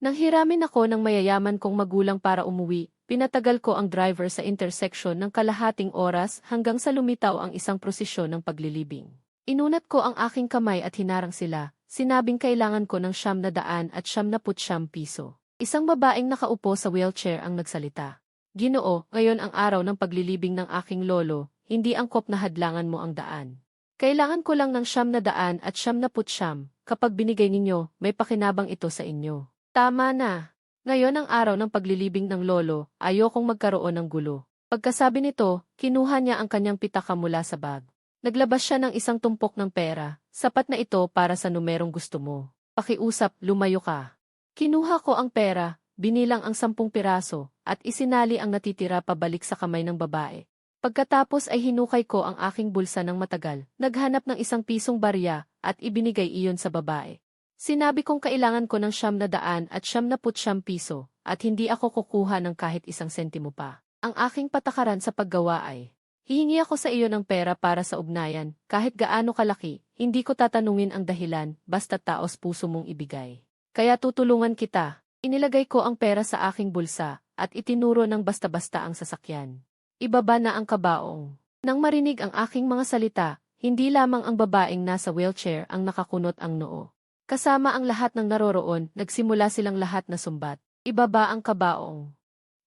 Nanghiramin ako ng mayayaman kong magulang para umuwi, pinatagal ko ang driver sa intersection ng kalahating oras hanggang sa lumitaw ang isang prosesyon ng paglilibing. Inunat ko ang aking kamay at hinarang sila, sinabing kailangan ko ng ₱999. Isang babaeng nakaupo sa wheelchair ang nagsalita. Ginoo, ngayon ang araw ng paglilibing ng aking lolo, hindi angkop na hadlangan mo ang daan. Kailangan ko lang ng ₱999, kapag binigay ninyo, may pakinabang ito sa inyo. Tama na. Ngayon ang araw ng paglilibing ng lolo, ayokong magkaroon ng gulo. Pagkasabi nito, kinuha niya ang kanyang pitaka mula sa bag. Naglabas siya ng isang tumpok ng pera, sapat na ito para sa numerong gusto mo. Pakiusap, lumayo ka. Kinuha ko ang pera, binilang ang 10 piraso, at isinali ang natitira pabalik sa kamay ng babae. Pagkatapos ay hinukay ko ang aking bulsa ng matagal, naghanap ng ₱1 barya, at ibinigay iyon sa babae. Sinabi kong kailangan ko ng ₱999 at hindi ako kukuha ng kahit 1 sentimo pa. Ang aking patakaran sa paggawa ay, hihingi ako sa iyo ng pera para sa ugnayan, kahit gaano kalaki, hindi ko tatanungin ang dahilan, basta taos puso mong ibigay. Kaya tutulungan kita. Inilagay ko ang pera sa aking bulsa, at itinuro ng basta-basta ang sasakyan. Ibaba na ang kabaong. Nang marinig ang aking mga salita, hindi lamang ang babaeng nasa wheelchair ang nakakunot ang noo. Kasama ang lahat ng naroroon, nagsimula silang lahat na sumbat. Ibaba ang kabaong.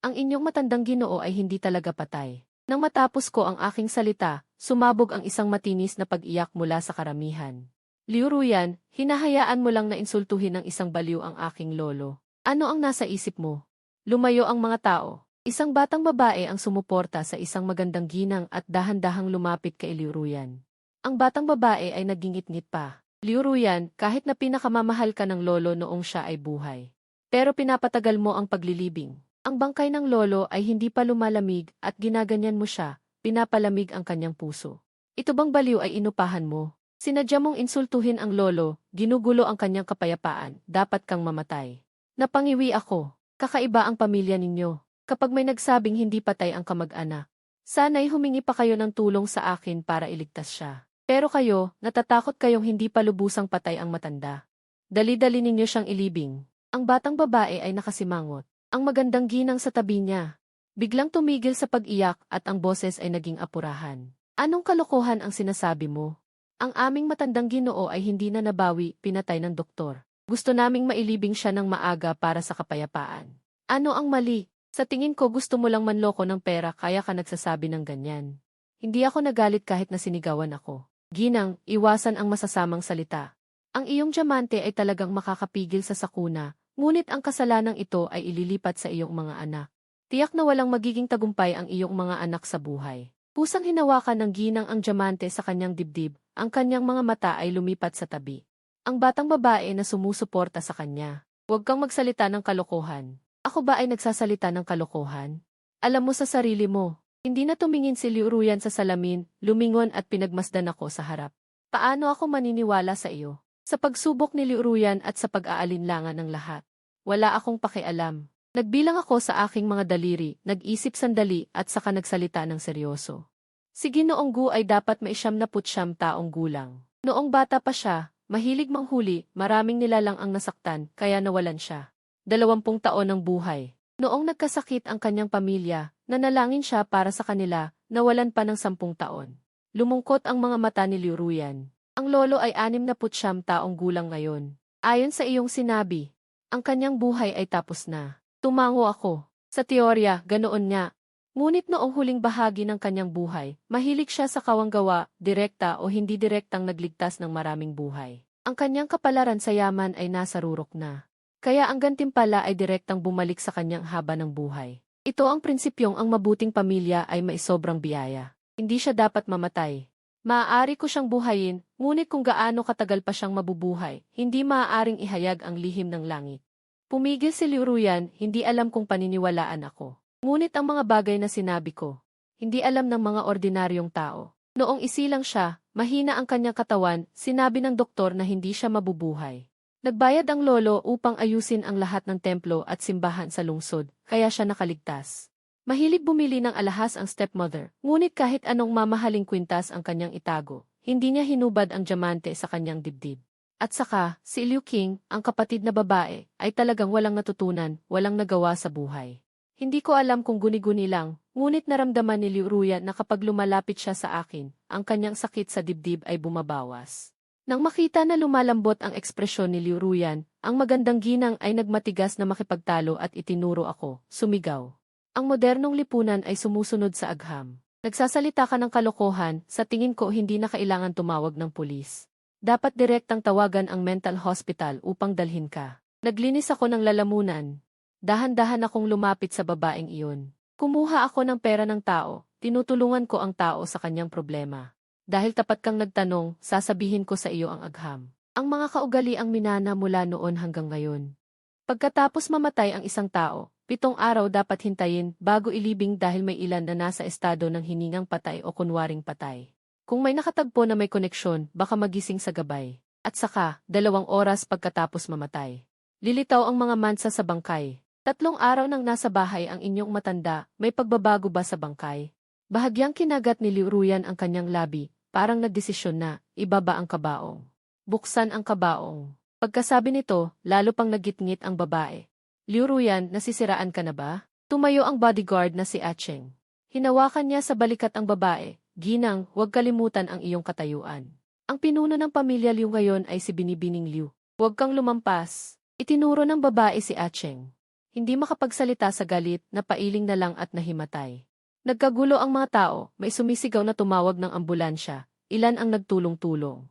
Ang inyong matandang Ginoo ay hindi talaga patay. Nang matapos ko ang aking salita, sumabog ang isang matinis na pag-iyak mula sa karamihan. Liuruyan, hinahayaan mo lang na insultuhin ng isang baliw ang aking lolo. Ano ang nasa isip mo? Lumayo ang mga tao. Isang batang babae ang sumuporta sa isang magandang ginang at dahan-dahang lumapit kay Liuruyan. Ang batang babae ay nagingit-ngit pa. Liuruyan, kahit na pinakamamahal ka ng lolo noong siya ay buhay. Pero pinapatagal mo ang paglilibing. Ang bangkay ng lolo ay hindi pa lumalamig at ginaganyan mo siya, pinapalamig ang kanyang puso. Ito bang baliw ay inupahan mo? Sinadya mong insultuhin ang lolo, ginugulo ang kanyang kapayapaan, dapat kang mamatay. Napangiwi ako, kakaiba ang pamilya ninyo. Kapag may nagsabing hindi patay ang kamag-anak, sana'y humingi pa kayo ng tulong sa akin para iligtas siya. Pero kayo, natatakot kayong hindi pa lubusang patay ang matanda. Dali-dali ninyo siyang ilibing. Ang batang babae ay nakasimangot. Ang magandang ginang sa tabi niya. Biglang tumigil sa pag-iyak at ang boses ay naging apurahan. Anong kalokohan ang sinasabi mo? Ang aming matandang Ginoo ay hindi na nabawi, pinatay ng doktor. Gusto naming mailibing siya ng maaga para sa kapayapaan. Ano ang mali? Sa tingin ko gusto mo lang manloko ng pera kaya ka nagsasabi ng ganyan. Hindi ako nagalit kahit na sinigawan ako. Ginang, iwasan ang masasamang salita. Ang iyong diamante ay talagang makakapigil sa sakuna, ngunit ang kasalanang ito ay ililipat sa iyong mga anak. Tiyak na walang magiging tagumpay ang iyong mga anak sa buhay. Pusang hinawakan ng ginang ang diamante sa kanyang dibdib, ang kanyang mga mata ay lumipat sa tabi. Ang batang babae na sumusuporta sa kanya. Huwag kang magsalita ng kalokohan. Ako ba ay nagsasalita ng kalokohan? Alam mo sa sarili mo. Hindi na tumingin si Liuruyan sa salamin, lumingon at pinagmasdan ako sa harap. Paano ako maniniwala sa iyo? Sa pagsubok ni Liuruyan at sa pag-aalinlangan ng lahat. Wala akong pakialam. Nagbilang ako sa aking mga daliri, nag-isip sandali at saka nagsalita ng seryoso. Si Ginoong Gu ay dapat may 79 taong gulang. Noong bata pa siya, mahilig manghuli, maraming nilalang ang nasaktan, kaya nawalan siya. 20 taon ng buhay. Noong nagkasakit ang kanyang pamilya, nanalangin siya para sa kanila, nawalan pa ng 10 taon. Lumungkot ang mga mata ni Liuruyan. Ang lolo ay 69 taong gulang ngayon. Ayon sa iyong sinabi, ang kanyang buhay ay tapos na. Tumango ako. Sa teorya, ganoon nga. Ngunit noong huling bahagi ng kanyang buhay, mahilig siya sa kawanggawa, direkta o hindi direktang nagligtas ng maraming buhay. Ang kanyang kapalaran sa yaman ay nasa rurok na. Kaya ang gantimpala ay direktang bumalik sa kanyang haba ng buhay. Ito ang prinsipyong ang mabuting pamilya ay may sobrang biyaya. Hindi siya dapat mamatay. Maaari ko siyang buhayin, ngunit kung gaano katagal pa siyang mabubuhay, hindi maaaring ihayag ang lihim ng langit. Pumigil si Liuruyan, hindi alam kung paniniwalaan ako. Ngunit ang mga bagay na sinabi ko, hindi alam ng mga ordinaryong tao. Noong isilang siya, mahina ang kanyang katawan, sinabi ng doktor na hindi siya mabubuhay. Nagbayad ang lolo upang ayusin ang lahat ng templo at simbahan sa lungsod, kaya siya nakaligtas. Mahilig bumili ng alahas ang stepmother, ngunit kahit anong mamahaling kwintas ang kanyang itago, hindi niya hinubad ang diamante sa kanyang dibdib. At saka, si Liu Qing, ang kapatid na babae, ay talagang walang natutunan, walang nagawa sa buhay. Hindi ko alam kung guni-guni lang, ngunit naramdaman ni Liu Ruyan na kapag lumalapit siya sa akin, ang kanyang sakit sa dibdib ay bumabawas. Nang makita na lumalambot ang ekspresyon ni Liu Ruyan, ang magandang ginang ay nagmatigas na makipagtalo at itinuro ako, sumigaw. Ang modernong lipunan ay sumusunod sa agham. Nagsasalita ka ng kalokohan, sa tingin ko hindi na kailangan tumawag ng pulis. Dapat direktang tawagan ang mental hospital upang dalhin ka. Naglinis ako ng lalamunan. Dahan-dahan akong lumapit sa babaeng iyon. Kumuha ako ng pera ng tao, tinutulungan ko ang tao sa kanyang problema. Dahil tapat kang nagtanong, sasabihin ko sa iyo ang agham. Ang mga kaugaliang minana mula noon hanggang ngayon. Pagkatapos mamatay ang isang tao, 7 araw dapat hintayin bago ilibing dahil may ilan na nasa estado ng hiningang patay o kunwaring patay. Kung may nakatagpo na may koneksyon, baka magising sa gabay. At saka, 2 oras pagkatapos mamatay. Lilitaw ang mga mansa sa bangkay. 3 araw nang nasa bahay ang inyong matanda, may pagbabago ba sa bangkay? Bahagyang kinagat ni Liu Ruyan ang kanyang labi, parang nagdesisyon na, ibaba ang kabaong. Buksan ang kabaong. Pagkasabi nito, lalo pang nagitngit ang babae. Liu Ruyan, nasisiraan ka na ba? Tumayo ang bodyguard na si Acheng. Hinawakan niya sa balikat ang babae. Ginang, huwag kalimutan ang iyong katayuan. Ang pinuno ng pamilya Liu ngayon ay si Binibining Liu. Huwag kang lumampas. Itinuro ng babae si Acheng. Hindi makapagsalita sa galit, napailing na lang at nahimatay. Nagkagulo ang mga tao, may sumisigaw na tumawag ng ambulansya. Ilan ang nagtulong-tulong.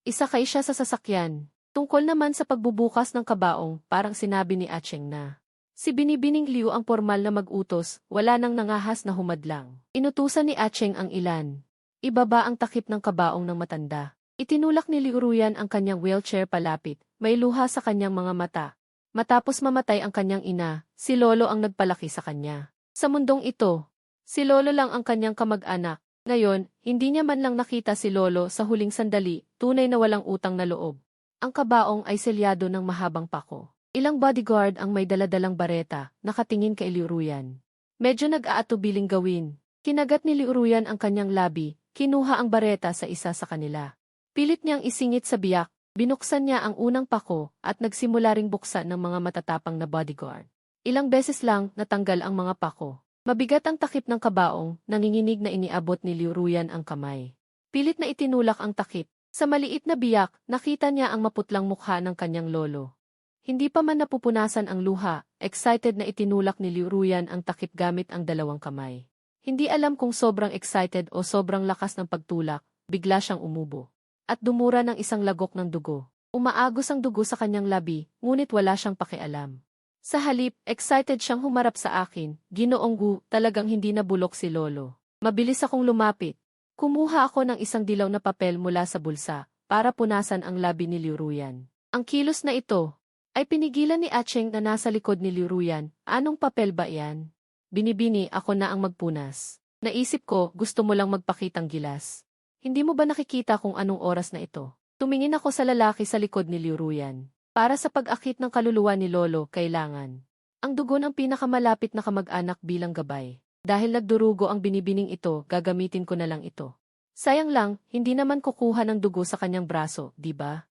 Isakay siya sa sasakyan. Tungkol naman sa pagbubukas ng kabaong, parang sinabi ni Acheng na. Si Binibining Liu ang formal na mag-utos, wala nang nangahas na humadlang. Inutusan ni Acheng ang ilan. Ibaba ang takip ng kabaong ng matanda. Itinulak ni Liu Ruyan ang kanyang wheelchair palapit, may luha sa kanyang mga mata. Matapos mamatay ang kanyang ina, si Lolo ang nagpalaki sa kanya. Sa mundong ito, si Lolo lang ang kanyang kamag-anak. Ngayon, hindi niya man lang nakita si Lolo sa huling sandali, tunay na walang utang na loob. Ang kabaong ay selyado ng mahabang pako. Ilang bodyguard ang may daladalang bareta, nakatingin kay Liu Ruyan. Medyo nag-aatubiling gawin. Kinagat ni Liu Ruyan ang kanyang labi, kinuha ang bareta sa isa sa kanila. Pilit niyang isingit sa biyak, binuksan niya ang unang pako at nagsimula ring buksan ng mga matatapang na bodyguard. Ilang beses lang natanggal ang mga pako. Mabigat ang takip ng kabaong, nanginginig na iniabot ni Liu Ruyan ang kamay. Pilit na itinulak ang takip. Sa maliit na biyak, nakita niya ang maputlang mukha ng kanyang lolo. Hindi pa man napupunasan ang luha, excited na itinulak ni Liu Ruyan ang takip gamit ang 2 kamay. Hindi alam kung sobrang excited o sobrang lakas ng pagtulak, bigla siyang umubo. At dumura ng isang lagok ng dugo. Umaagos ang dugo sa kanyang labi, ngunit wala siyang pakialam. Sa halip, excited siyang humarap sa akin, Ginoong Gu, talagang hindi nabulok si Lolo. Mabilis akong lumapit. Kumuha ako ng isang dilaw na papel mula sa bulsa, para punasan ang labi ni Liu Ruyan. Ang kilos na ito, ay pinigilan ni Acheng na nasa likod ni Liu Ruyan. Anong papel ba yan? Binibini, ako na ang magpunas. Naisip ko, gusto mo lang magpakitang gilas. Hindi mo ba nakikita kung anong oras na ito? Tumingin ako sa lalaki sa likod ni Liu Ruyan. Para sa pag-akit ng kaluluwa ni Lolo, kailangan. Ang dugo ng pinakamalapit na kamag-anak bilang gabay. Dahil nagdurugo ang binibining ito, gagamitin ko na lang ito. Sayang lang, hindi naman kukuha ng dugo sa kanyang braso, di ba?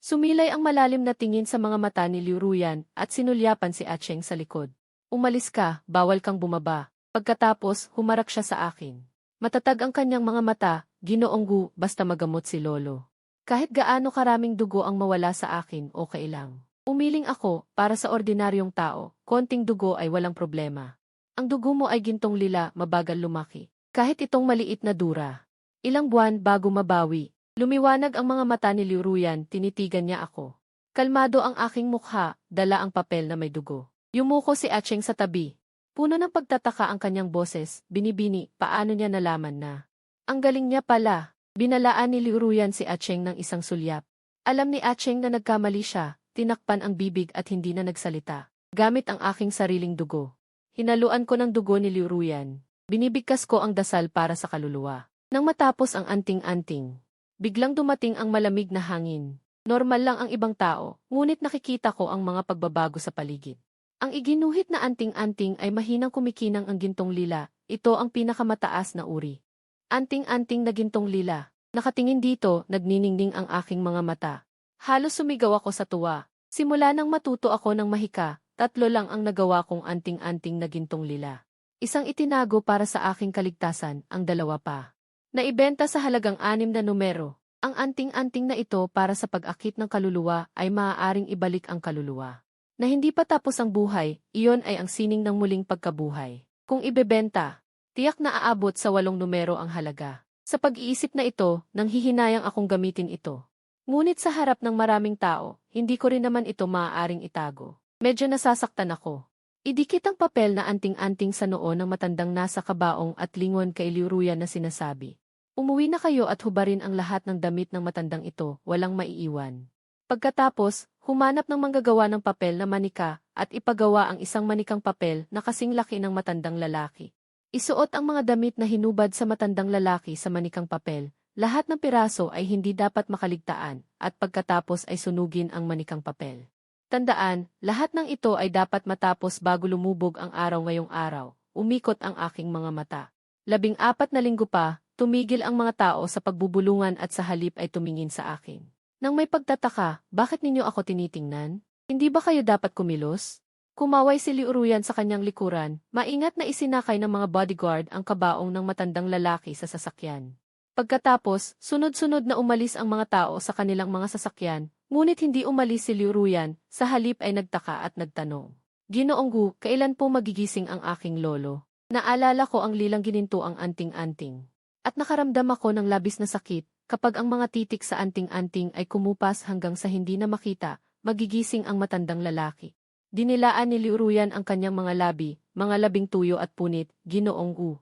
Sumilay ang malalim na tingin sa mga mata ni Liu Ruyan at sinulyapan si Acheng sa likod. Umalis ka, bawal kang bumaba. Pagkatapos, humarap siya sa akin. Matatag ang kanyang mga mata, Ginoong Gu, basta magamot si Lolo. Kahit gaano karaming dugo ang mawala sa akin, okay lang. Umiling ako, para sa ordinaryong tao, konting dugo ay walang problema. Ang dugo mo ay gintong lila, mabagal lumaki. Kahit itong maliit na dura. Ilang buwan bago mabawi. Lumiwanag ang mga mata ni Liu Ruyan, tinitigan niya ako. Kalmado ang aking mukha, dala ang papel na may dugo. Yumuko si Acheng sa tabi. Puno ng pagtataka ang kanyang boses, Binibini, paano niya nalaman na? Ang galing niya pala. Binalaan ni Liu Ruyan si Acheng ng isang sulyap. Alam ni Acheng na nagkamali siya, tinakpan ang bibig at hindi na nagsalita. Gamit ang aking sariling dugo. Hinaluan ko ng dugo ni Liu Ruyan. Binibigkas ko ang dasal para sa kaluluwa. Nang matapos ang anting-anting, biglang dumating ang malamig na hangin. Normal lang ang ibang tao, ngunit nakikita ko ang mga pagbabago sa paligid. Ang iginuhit na anting-anting ay mahinang kumikinang ang gintong lila, ito ang pinakamataas na uri. Anting-anting na gintong lila. Nakatingin dito, nagniningning ang aking mga mata. Halos sumigaw ako sa tuwa. Simula nang matuto ako ng mahika, 3 lang ang nagawa kong anting-anting na gintong lila. Isang itinago para sa aking kaligtasan, ang 2 pa. Naibenta sa halagang 6 na numero. Ang anting-anting na ito para sa pag-akit ng kaluluwa ay maaaring ibalik ang kaluluwa. Na hindi pa tapos ang buhay, iyon ay ang sining ng muling pagkabuhay. Kung ibebenta, tiyak na aabot sa 8 numero ang halaga. Sa pag-iisip na ito, nanghihinayang akong gamitin ito. Ngunit sa harap ng maraming tao, hindi ko rin naman ito maaaring itago. Medyo nasasaktan ako. Idikit ang papel na anting-anting sa noo ng matandang nasa kabaong at lingon kay Liuruyan na sinasabi. Umuwi na kayo at hubarin ang lahat ng damit ng matandang ito, walang maiiwan. Pagkatapos, humanap ng manggagawa ng papel na manika at ipagawa ang isang manikang papel na kasing laki ng matandang lalaki. Isuot ang mga damit na hinubad sa matandang lalaki sa manikang papel. Lahat ng piraso ay hindi dapat makaligtaan at pagkatapos ay sunugin ang manikang papel. Tandaan, lahat ng ito ay dapat matapos bago lumubog ang araw ngayong araw. Umikot ang aking mga mata. 14 na linggo pa, tumigil ang mga tao sa pagbubulungan at sa halip ay tumingin sa akin. Nang may pagtataka, bakit ninyo ako tinitingnan? Hindi ba kayo dapat kumilos? Kumaway si Liuruyan sa kanyang likuran, maingat na isinakay ng mga bodyguard ang kabaong ng matandang lalaki sa sasakyan. Pagkatapos, sunod-sunod na umalis ang mga tao sa kanilang mga sasakyan, ngunit hindi umalis si Liuruyan, sa halip ay nagtaka at nagtanong. Ginoong Gu, kailan po magigising ang aking lolo? Naalala ko ang lilang gininto ang anting-anting. At nakaramdam ako ng labis na sakit. Kapag ang mga titik sa anting-anting ay kumupas hanggang sa hindi na makita, magigising ang matandang lalaki. Dinilaan ni Liuruyan ang kanyang mga labi, mga labing tuyo at punit, Ginoong Gu.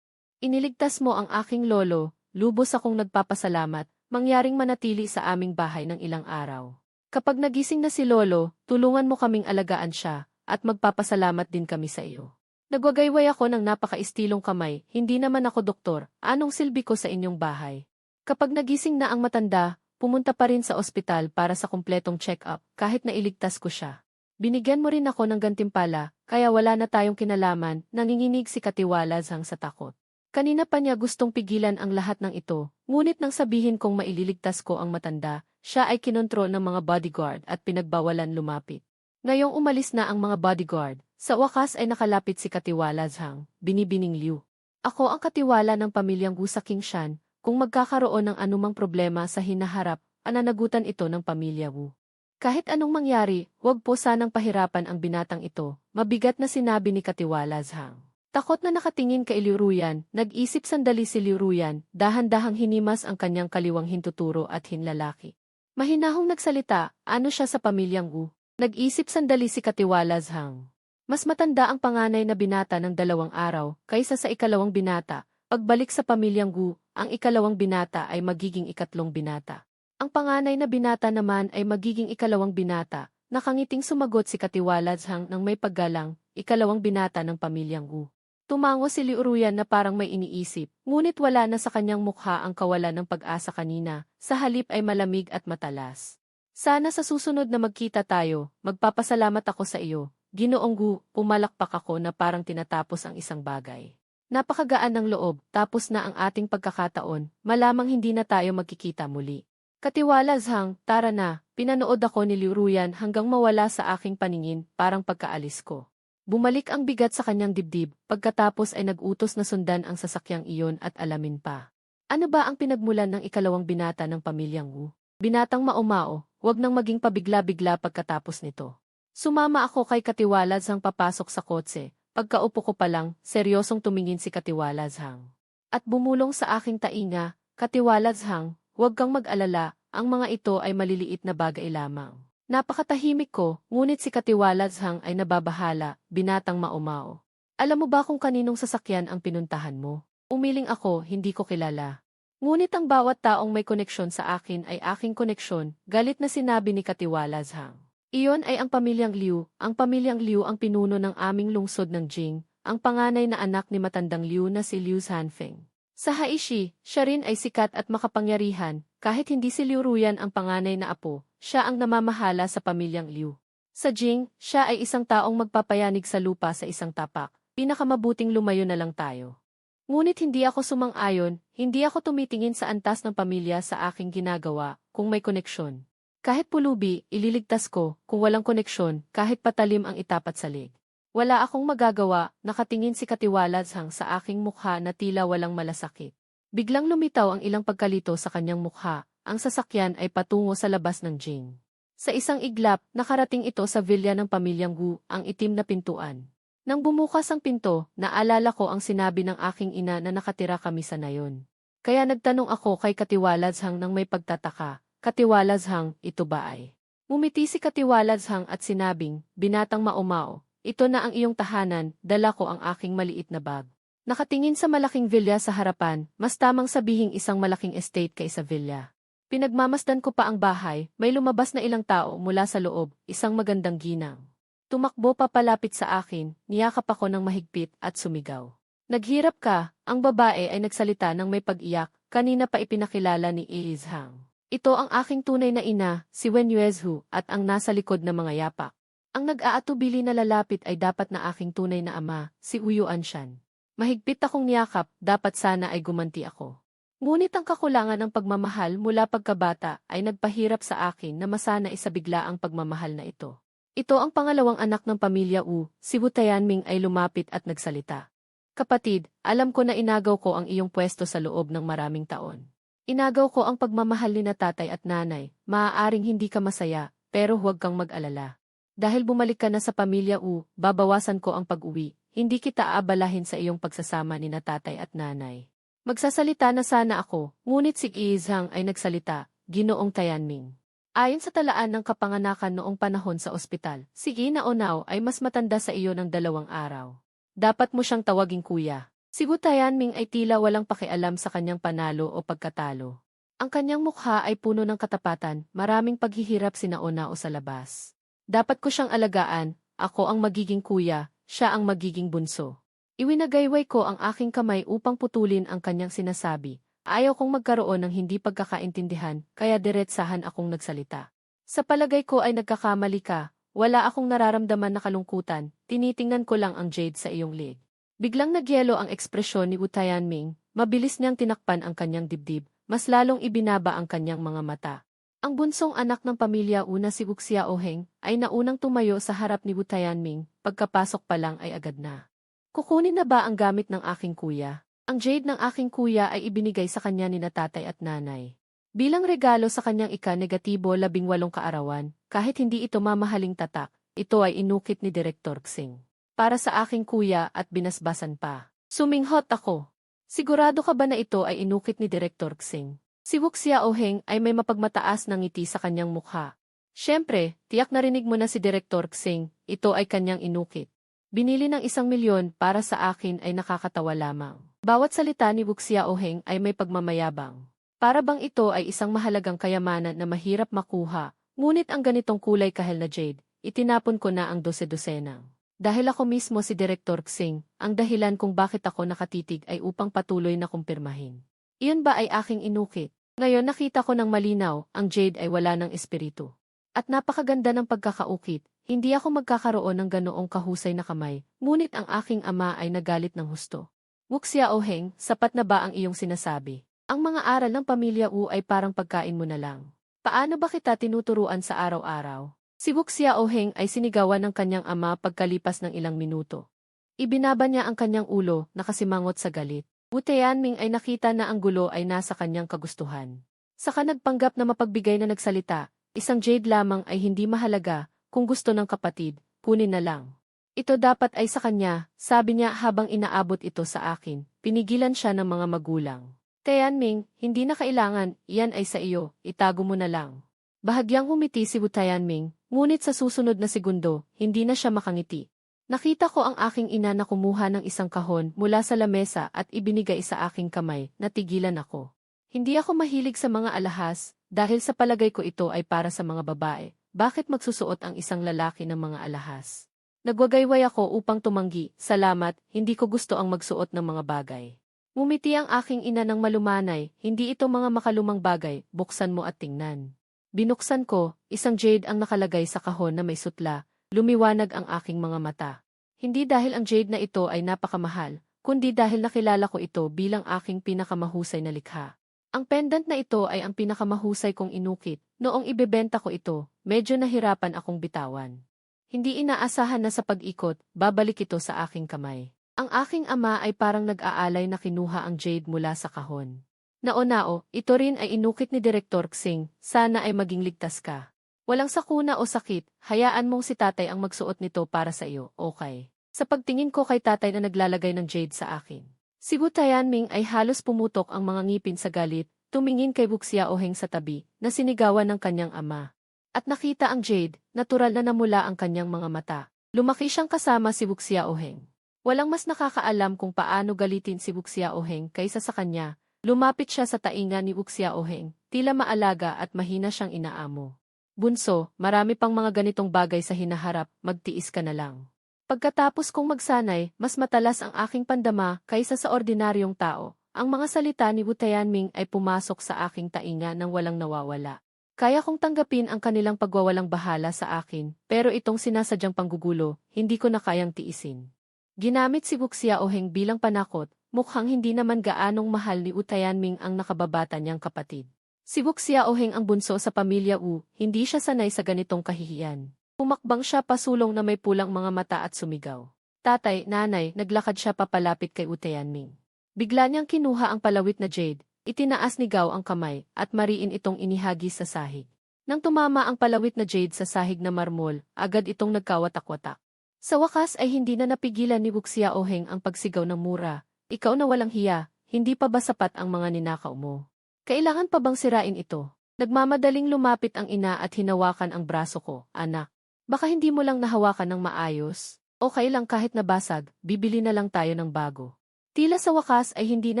Iniligtas mo ang aking lolo, lubos akong nagpapasalamat, mangyaring manatili sa aming bahay ng ilang araw. Kapag nagising na si lolo, tulungan mo kaming alagaan siya, at magpapasalamat din kami sa iyo. Nagwagayway ako ng napaka-istilong kamay, hindi naman ako doktor, anong silbi ko sa inyong bahay? Kapag nagising na ang matanda, pumunta pa rin sa ospital para sa kumpletong check-up, kahit na iligtas ko siya. Binigyan mo rin ako ng gantimpala, kaya wala na tayong kinalaman, nanginginig si Katiwalazhang sa takot. Kanina pa niya gustong pigilan ang lahat ng ito, ngunit nang sabihin kong maililigtas ko ang matanda, siya ay kinontrol ng mga bodyguard at pinagbawalan lumapit. Ngayong umalis na ang mga bodyguard, sa wakas ay nakalapit si Katiwalazhang, binibining Liu. Ako ang katiwala ng pamilyang Gu sa Qingshan. Kung magkakaroon ng anumang problema sa hinaharap, pananagutan ito ng pamilya Wu. Kahit anong mangyari, huwag po sanang pahirapan ang binatang ito, mabigat na sinabi ni Katiwalazhang. Takot na nakatingin kay Liuruyan, nag-isip sandali si Liuruyan, dahan-dahang hinimas ang kanyang kaliwang hintuturo at hinlalaki. Mahinahong nagsalita, ano siya sa pamilyang Wu? Nag-isip sandali si Katiwalazhang. Mas matanda ang panganay na binata ng 2 araw, kaysa sa ikalawang binata. Pagbalik sa pamilyang Gu, ang ikalawang binata ay magiging ikatlong binata. Ang panganay na binata naman ay magiging ikalawang binata. Nakangiting sumagot si Katiwalazhang nang may paggalang, ikalawang binata ng pamilyang Gu. Tumango si Liuruyan na parang may iniisip, ngunit wala na sa kanyang mukha ang kawalan ng pag-asa kanina, sa halip ay malamig at matalas. Sana sa susunod na magkita tayo, magpapasalamat ako sa iyo. Ginoong Gu, pumalakpak ako na parang tinatapos ang isang bagay. Napakagaan ng loob, tapos na ang ating pagkakataon, malamang hindi na tayo magkikita muli. Katiwalazhang, tara na, pinanood ako ni Liuruyan hanggang mawala sa aking paningin, parang pagkaalis ko. Bumalik ang bigat sa kanyang dibdib, pagkatapos ay nag-utos na sundan ang sasakyang iyon at alamin pa. Ano ba ang pinagmulan ng ikalawang binata ng pamilyang Wu? Binatang maumao, wag nang maging pabigla-bigla pagkatapos nito. Sumama ako kay Katiwalazhang papasok sa kotse. Pagkaupo ko pa lang, seryosong tumingin si Katiwalazhang. At bumulong sa aking tainga, Katiwalazhang, huwag kang mag-alala, ang mga ito ay maliliit na bagay lamang. Napakatahimik ko, ngunit si Katiwalazhang ay nababahala, binatang maumao. Alam mo ba kung kaninong sasakyan ang pinuntahan mo? Umiling ako, hindi ko kilala. Ngunit ang bawat taong may koneksyon sa akin ay aking koneksyon, galit na sinabi ni Katiwalazhang. Iyon ay ang pamilyang Liu. Ang pamilyang Liu ang pinuno ng aming lungsod ng Jing, ang panganay na anak ni matandang Liu na si Liu Sanfeng. Sa Haishi, siya rin ay sikat at makapangyarihan, kahit hindi si Liuruyan ang panganay na apo, siya ang namamahala sa pamilyang Liu. Sa Jing, siya ay isang taong magpapayanig sa lupa sa isang tapak, pinakamabuting lumayo na lang tayo. Ngunit hindi ako sumang-ayon, hindi ako tumitingin sa antas ng pamilya sa aking ginagawa, kung may koneksyon. Kahit pulubi, ililigtas ko, kung walang koneksyon, kahit patalim ang itapat sa leg. Wala akong magagawa, nakatingin si Katiwalazhang sa aking mukha na tila walang malasakit. Biglang lumitaw ang ilang pagkalito sa kanyang mukha, ang sasakyan ay patungo sa labas ng Jing. Sa isang iglap, nakarating ito sa villa ng pamilyang Gu, ang itim na pintuan. Nang bumukas ang pinto, naalala ko ang sinabi ng aking ina na nakatira kami sa nayon. Kaya nagtanong ako kay Katiwalazhang nang may pagtataka, Katiwalazhang, ito ba ay? Ngumiti si Katiwalazhang at sinabing, binatang maumao, ito na ang iyong tahanan, dala ko ang aking maliit na bag. Nakatingin sa malaking villa sa harapan, mas tamang sabihing isang malaking estate kaysa villa. Pinagmamasdan ko pa ang bahay, may lumabas na ilang tao mula sa loob, isang magandang ginang. Tumakbo papalapit sa akin, niyakap ako ng mahigpit at sumigaw. Naghirap ka, ang babae ay nagsalita ng may pag-iyak, kanina pa ipinakilala ni Izhang. Ito ang aking tunay na ina, si Wen Yuezhu, at ang nasa likod na mga yapak. Ang nag-aatubili na lalapit ay dapat na aking tunay na ama, si Uyu Anshan. Mahigpit akong niyakap, dapat sana ay gumanti ako. Ngunit ang kakulangan ng pagmamahal mula pagkabata ay nagpahirap sa akin na masana isabigla ang pagmamahal na ito. Ito ang pangalawang anak ng pamilya Wu, si Wu Tianming ay lumapit at nagsalita. Kapatid, alam ko na inagaw ko ang iyong pwesto sa loob ng maraming taon. Inagaw ko ang pagmamahal ni na tatay at nanay, maaaring hindi ka masaya, pero huwag kang mag-alala. Dahil bumalik ka na sa pamilya Wu, babawasan ko ang pag-uwi, hindi kita aabalahin sa iyong pagsasama ni na tatay at nanay. Magsasalita na sana ako, ngunit si Izhang ay nagsalita, Ginoong Tianming. Ayon sa talaan ng kapanganakan noong panahon sa ospital, si Ina Onao ay mas matanda sa iyo ng 2 araw. Dapat mo siyang tawaging kuya. Si Wu Tianming ay tila walang pakialam sa kanyang panalo o pagkatalo. Ang kanyang mukha ay puno ng katapatan, maraming paghihirap sina Onao sa labas. Dapat ko siyang alagaan, ako ang magiging kuya, siya ang magiging bunso. Iwinagayway ko ang aking kamay upang putulin ang kanyang sinasabi. Ayaw kong magkaroon ng hindi pagkakaintindihan, kaya diretsahan akong nagsalita. Sa palagay ko ay nagkakamali ka, wala akong nararamdaman na kalungkutan, tinitingnan ko lang ang jade sa iyong leg. Biglang nagyelo ang ekspresyon ni Wu Tianming, mabilis niyang tinakpan ang kanyang dibdib, mas lalong ibinaba ang kanyang mga mata. Ang bunsong anak ng pamilya una si Wu Xiaoheng ay naunang tumayo sa harap ni Wu Tianming, pagkapasok pa lang ay agad na. Kukunin na ba ang gamit ng aking kuya? Ang jade ng aking kuya ay ibinigay sa kanya ni na tatay at nanay. Bilang regalo sa kanyang ika-negatibo 18 kaarawan, kahit hindi ito mamahaling tatak, ito ay inukit ni Direktor Xing. Para sa aking kuya at binasbasan pa. Suminghot ako. Sigurado ka ba na ito ay inukit ni Direktor Xing? Si Wu Xiaoheng ay may mapagmataas na ngiti sa kanyang mukha. Siyempre, tiyak narinig mo na si Direktor Xing, ito ay kanyang inukit. Binili ng 1 milyon para sa akin ay nakakatawa lamang. Bawat salita ni Wu Xiaoheng ay may pagmamayabang. Para bang ito ay isang mahalagang kayamanan na mahirap makuha, ngunit ang ganitong kulay kahel na jade, itinapon ko na ang 12-dosenang. Dahil ako mismo si Direktor Xing, ang dahilan kung bakit ako nakatitig ay upang patuloy na kumpirmahin. Iyon ba ay aking inukit? Ngayon nakita ko ng malinaw, ang jade ay wala ng espiritu. At napakaganda ng pagkakaukit, hindi ako magkakaroon ng ganoong kahusay na kamay, ngunit ang aking ama ay nagalit ng husto. Wu Xiaoheng, sapat na ba ang iyong sinasabi? Ang mga aral ng pamilya Wu ay parang pagkain mo na lang. Paano ba kita tinuturuan sa araw-araw? Si Wu Xiaoheng ay sinigawan ng kanyang ama pagkalipas ng ilang minuto. Ibinaba niya ang kanyang ulo, nakasimangot sa galit. Wu Tianming ay nakita na ang gulo ay nasa kanyang kagustuhan. Saka nagpanggap na mapagbigay na nagsalita, isang jade lamang ay hindi mahalaga, kung gusto ng kapatid, kunin na lang. Ito dapat ay sa kanya, sabi niya habang inaabot ito sa akin, pinigilan siya ng mga magulang. Tianming, hindi na kailangan, iyan ay sa iyo, itago mo na lang. Bahagyang humiti si Wu Tianming, ngunit sa susunod na segundo, hindi na siya makangiti. Nakita ko ang aking ina na kumuha ng isang kahon mula sa lamesa at ibinigay sa aking kamay, natigilan ako. Hindi ako mahilig sa mga alahas, dahil sa palagay ko ito ay para sa mga babae. Bakit magsusuot ang isang lalaki ng mga alahas? Nagwagayway ako upang tumanggi, salamat, hindi ko gusto ang magsuot ng mga bagay. Ngumiti ang aking ina ng malumanay, hindi ito mga makalumang bagay, buksan mo at tingnan. Binuksan ko, isang jade ang nakalagay sa kahon na may sutla, lumiwanag ang aking mga mata. Hindi dahil ang jade na ito ay napakamahal, kundi dahil nakilala ko ito bilang aking pinakamahusay na likha. Ang pendant na ito ay ang pinakamahusay kong inukit, Noong ibebenta ko ito, medyo nahirapan akong bitawan. Hindi inaasahan na sa pag-ikot, babalik ito sa aking kamay. Ang aking ama ay parang nag-aalay na kinuha ang jade mula sa kahon. Nao-nao, ito rin ay inukit ni Direktor Xing, sana ay maging ligtas ka. Walang sakuna o sakit, hayaan mong si tatay ang magsuot nito para sa iyo, okay? Sa pagtingin ko kay tatay na naglalagay ng jade sa akin. Si Wu Tianming ay halos pumutok ang mga ngipin sa galit, tumingin kay Wu Xiaoheng sa tabi, na sinigawan ng kanyang ama. At nakita ang jade, natural na namula ang kanyang mga mata. Lumaki siyang kasama si Wu Xiaoheng. Walang mas nakakaalam kung paano galitin si Wu Xiaoheng kaysa sa kanya. Lumapit siya sa tainga ni Wu Xiaoheng, tila maalaga at mahina siyang inaamo. Bunso, marami pang mga ganitong bagay sa hinaharap, magtiis ka na lang. Pagkatapos kong magsanay, mas matalas ang aking pandama kaysa sa ordinaryong tao. Ang mga salita ni Wu Tianming ay pumasok sa aking tainga nang walang nawawala. Kaya kong tanggapin ang kanilang pagwawalang bahala sa akin, pero itong sinasadyang panggugulo, hindi ko na kayang tiisin. Ginamit si Wu Xiaoheng bilang panakot, mukhang hindi naman gaanong mahal ni Wu Tianming ang nakababata niyang kapatid. Si Wu Xiaoheng ang bunso sa pamilya Wu, hindi siya sanay sa ganitong kahihiyan. Pumakbang siya pasulong na may pulang mga mata at sumigaw. Tatay, nanay, naglakad siya papalapit kay Wu Tianming. Bigla niyang kinuha ang palawit na jade, itinaas ni Gao ang kamay, at mariin itong inihagis sa sahig. Nang tumama ang palawit na jade sa sahig na marmol, agad itong nagkawatak-watak. Sa wakas ay hindi na napigilan ni Wu Xiaoheng ang pagsigaw ng mura. Ikaw na walang hiya, hindi pa ba sapat ang mga ninakaw mo? Kailangan pa bang sirain ito? Nagmamadaling lumapit ang ina at hinawakan ang braso ko, anak. Baka hindi mo lang nahawakan ng maayos? Okay lang kahit nabasag, bibili na lang tayo ng bago. Tila sa wakas ay hindi na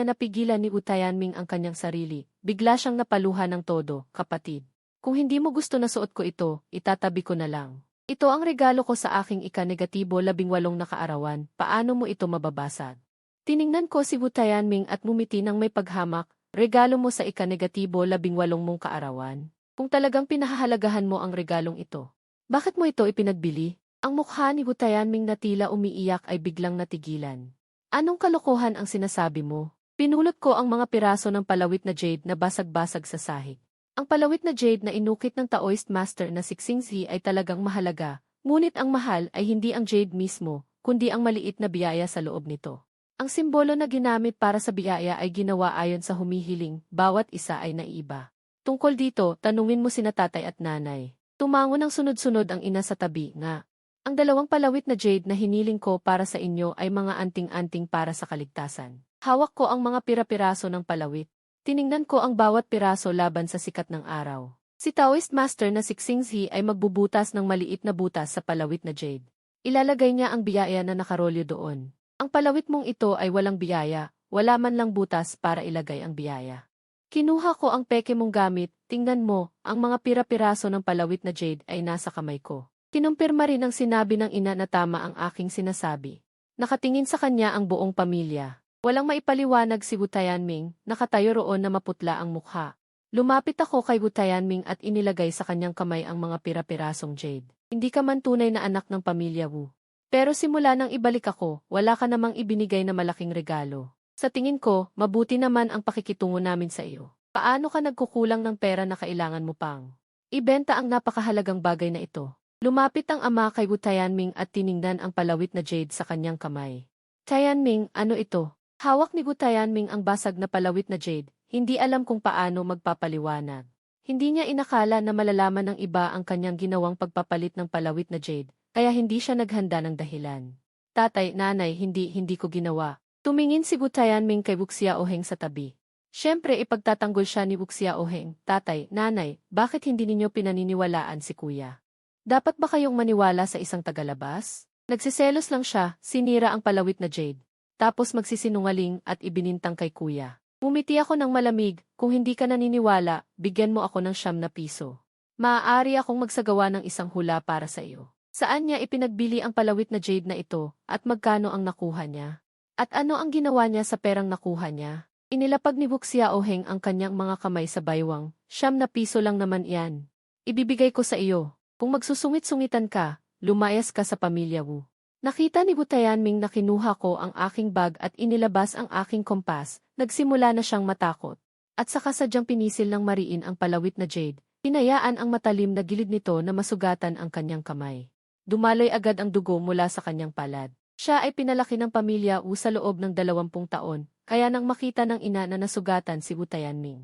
napigilan ni Wu Tianming ang kanyang sarili. Bigla siyang napaluha ng todo, kapatid. Kung hindi mo gusto na suot ko ito, itatabi ko na lang. Ito ang regalo ko sa aking ika-negatibo 18 na kaarawan, paano mo ito mababasag? Tiningnan ko si Wu Tianming at ngumiti ng may paghamak, regalo mo sa ika-negatibo 18 mong kaarawan. Kung talagang pinahahalagahan mo ang regalong ito, bakit mo ito ipinagbili? Ang mukha ni Wu Tianming na tila umiiyak ay biglang natigilan. Anong kalokohan ang sinasabi mo? Pinulot ko ang mga piraso ng palawit na jade na basag-basag sa sahig. Ang palawit na jade na inukit ng Taoist master na si Xingzi ay talagang mahalaga, ngunit ang mahal ay hindi ang jade mismo, kundi ang maliit na biyaya sa loob nito. Ang simbolo na ginamit para sa biyaya ay ginawa ayon sa humihiling, bawat isa ay naiiba. Tungkol dito, tanungin mo sina tatay at nanay. Tumango ng sunod-sunod ang ina sa tabi nga. Ang dalawang palawit na jade na hiniling ko para sa inyo ay mga anting-anting para sa kaligtasan. Hawak ko ang mga pira-piraso ng palawit. Tiningnan ko ang bawat piraso laban sa sikat ng araw. Si Taoist master na si Xingzi ay magbubutas ng maliit na butas sa palawit na jade. Ilalagay niya ang biyaya na nakarolyo doon. Ang palawit mong ito ay walang biyaya, wala man lang butas para ilagay ang biyaya. Kinuha ko ang peke mong gamit, tingnan mo, ang mga pira-piraso ng palawit na jade ay nasa kamay ko. Kinumpirma rin ang sinabi ng ina na tama ang aking sinasabi. Nakatingin sa kanya ang buong pamilya. Walang maipaliwanag si Wu Tianming, nakatayo roon na maputla ang mukha. Lumapit ako kay Wu Tianming at inilagay sa kanyang kamay ang mga pira-pirasong jade. Hindi ka man tunay na anak ng pamilya Wu. Pero simula nang ibalik ako, wala ka namang ibinigay na malaking regalo. Sa tingin ko, mabuti naman ang pakikitungo namin sa iyo. Paano ka nagkukulang ng pera na kailangan mo pang ibenta ang napakahalagang bagay na ito? Lumapit ang ama kay Wu Tianming at tiningnan ang palawit na jade sa kanyang kamay. Tianming, ano ito? Hawak ni Wu Tianming ang basag na palawit na jade, hindi alam kung paano magpapaliwanag. Hindi niya inakala na malalaman ng iba ang kanyang ginawang pagpapalit ng palawit na jade, kaya hindi siya naghanda ng dahilan. Tatay, nanay, hindi ko ginawa. Tumingin si Wu Tianming kay Wu Xiaoheng sa tabi. Siyempre ipagtatanggol siya ni Wu Xiaoheng. Tatay, nanay, bakit hindi ninyo pinaniniwalaan si kuya? Dapat ba kayong maniwala sa isang tagalabas? Nagsiselos lang siya, sinira ang palawit na jade. Tapos magsisinungaling at ibinintang kay kuya. Umiti ako ng malamig, kung hindi ka naniniwala, bigyan mo ako ng 9 na piso. Maaari akong magsagawa ng isang hula para sa iyo. Saan niya ipinagbili ang palawit na jade na ito, at magkano ang nakuha niya? At ano ang ginawa niya sa perang nakuha niya? Inilapag ni Wu Xiaoheng ang kanyang mga kamay sa baywang, 9 na piso lang naman iyan. Ibibigay ko sa iyo. Kung magsusungit-sungitan ka, lumayas ka sa pamilya Wu. Nakita ni Wu Tianming na kinuha ko ang aking bag at inilabas ang aking kompas, nagsimula na siyang matakot. At saka sadyang pinisil ng mariin ang palawit na jade, Hinayaan ang matalim na gilid nito na masugatan ang kanyang kamay. Dumaloy agad ang dugo mula sa kanyang palad. Siya ay pinalaki ng pamilya Wu sa loob ng 20 taon, kaya nang makita ng ina na nasugatan si Wu Tianming.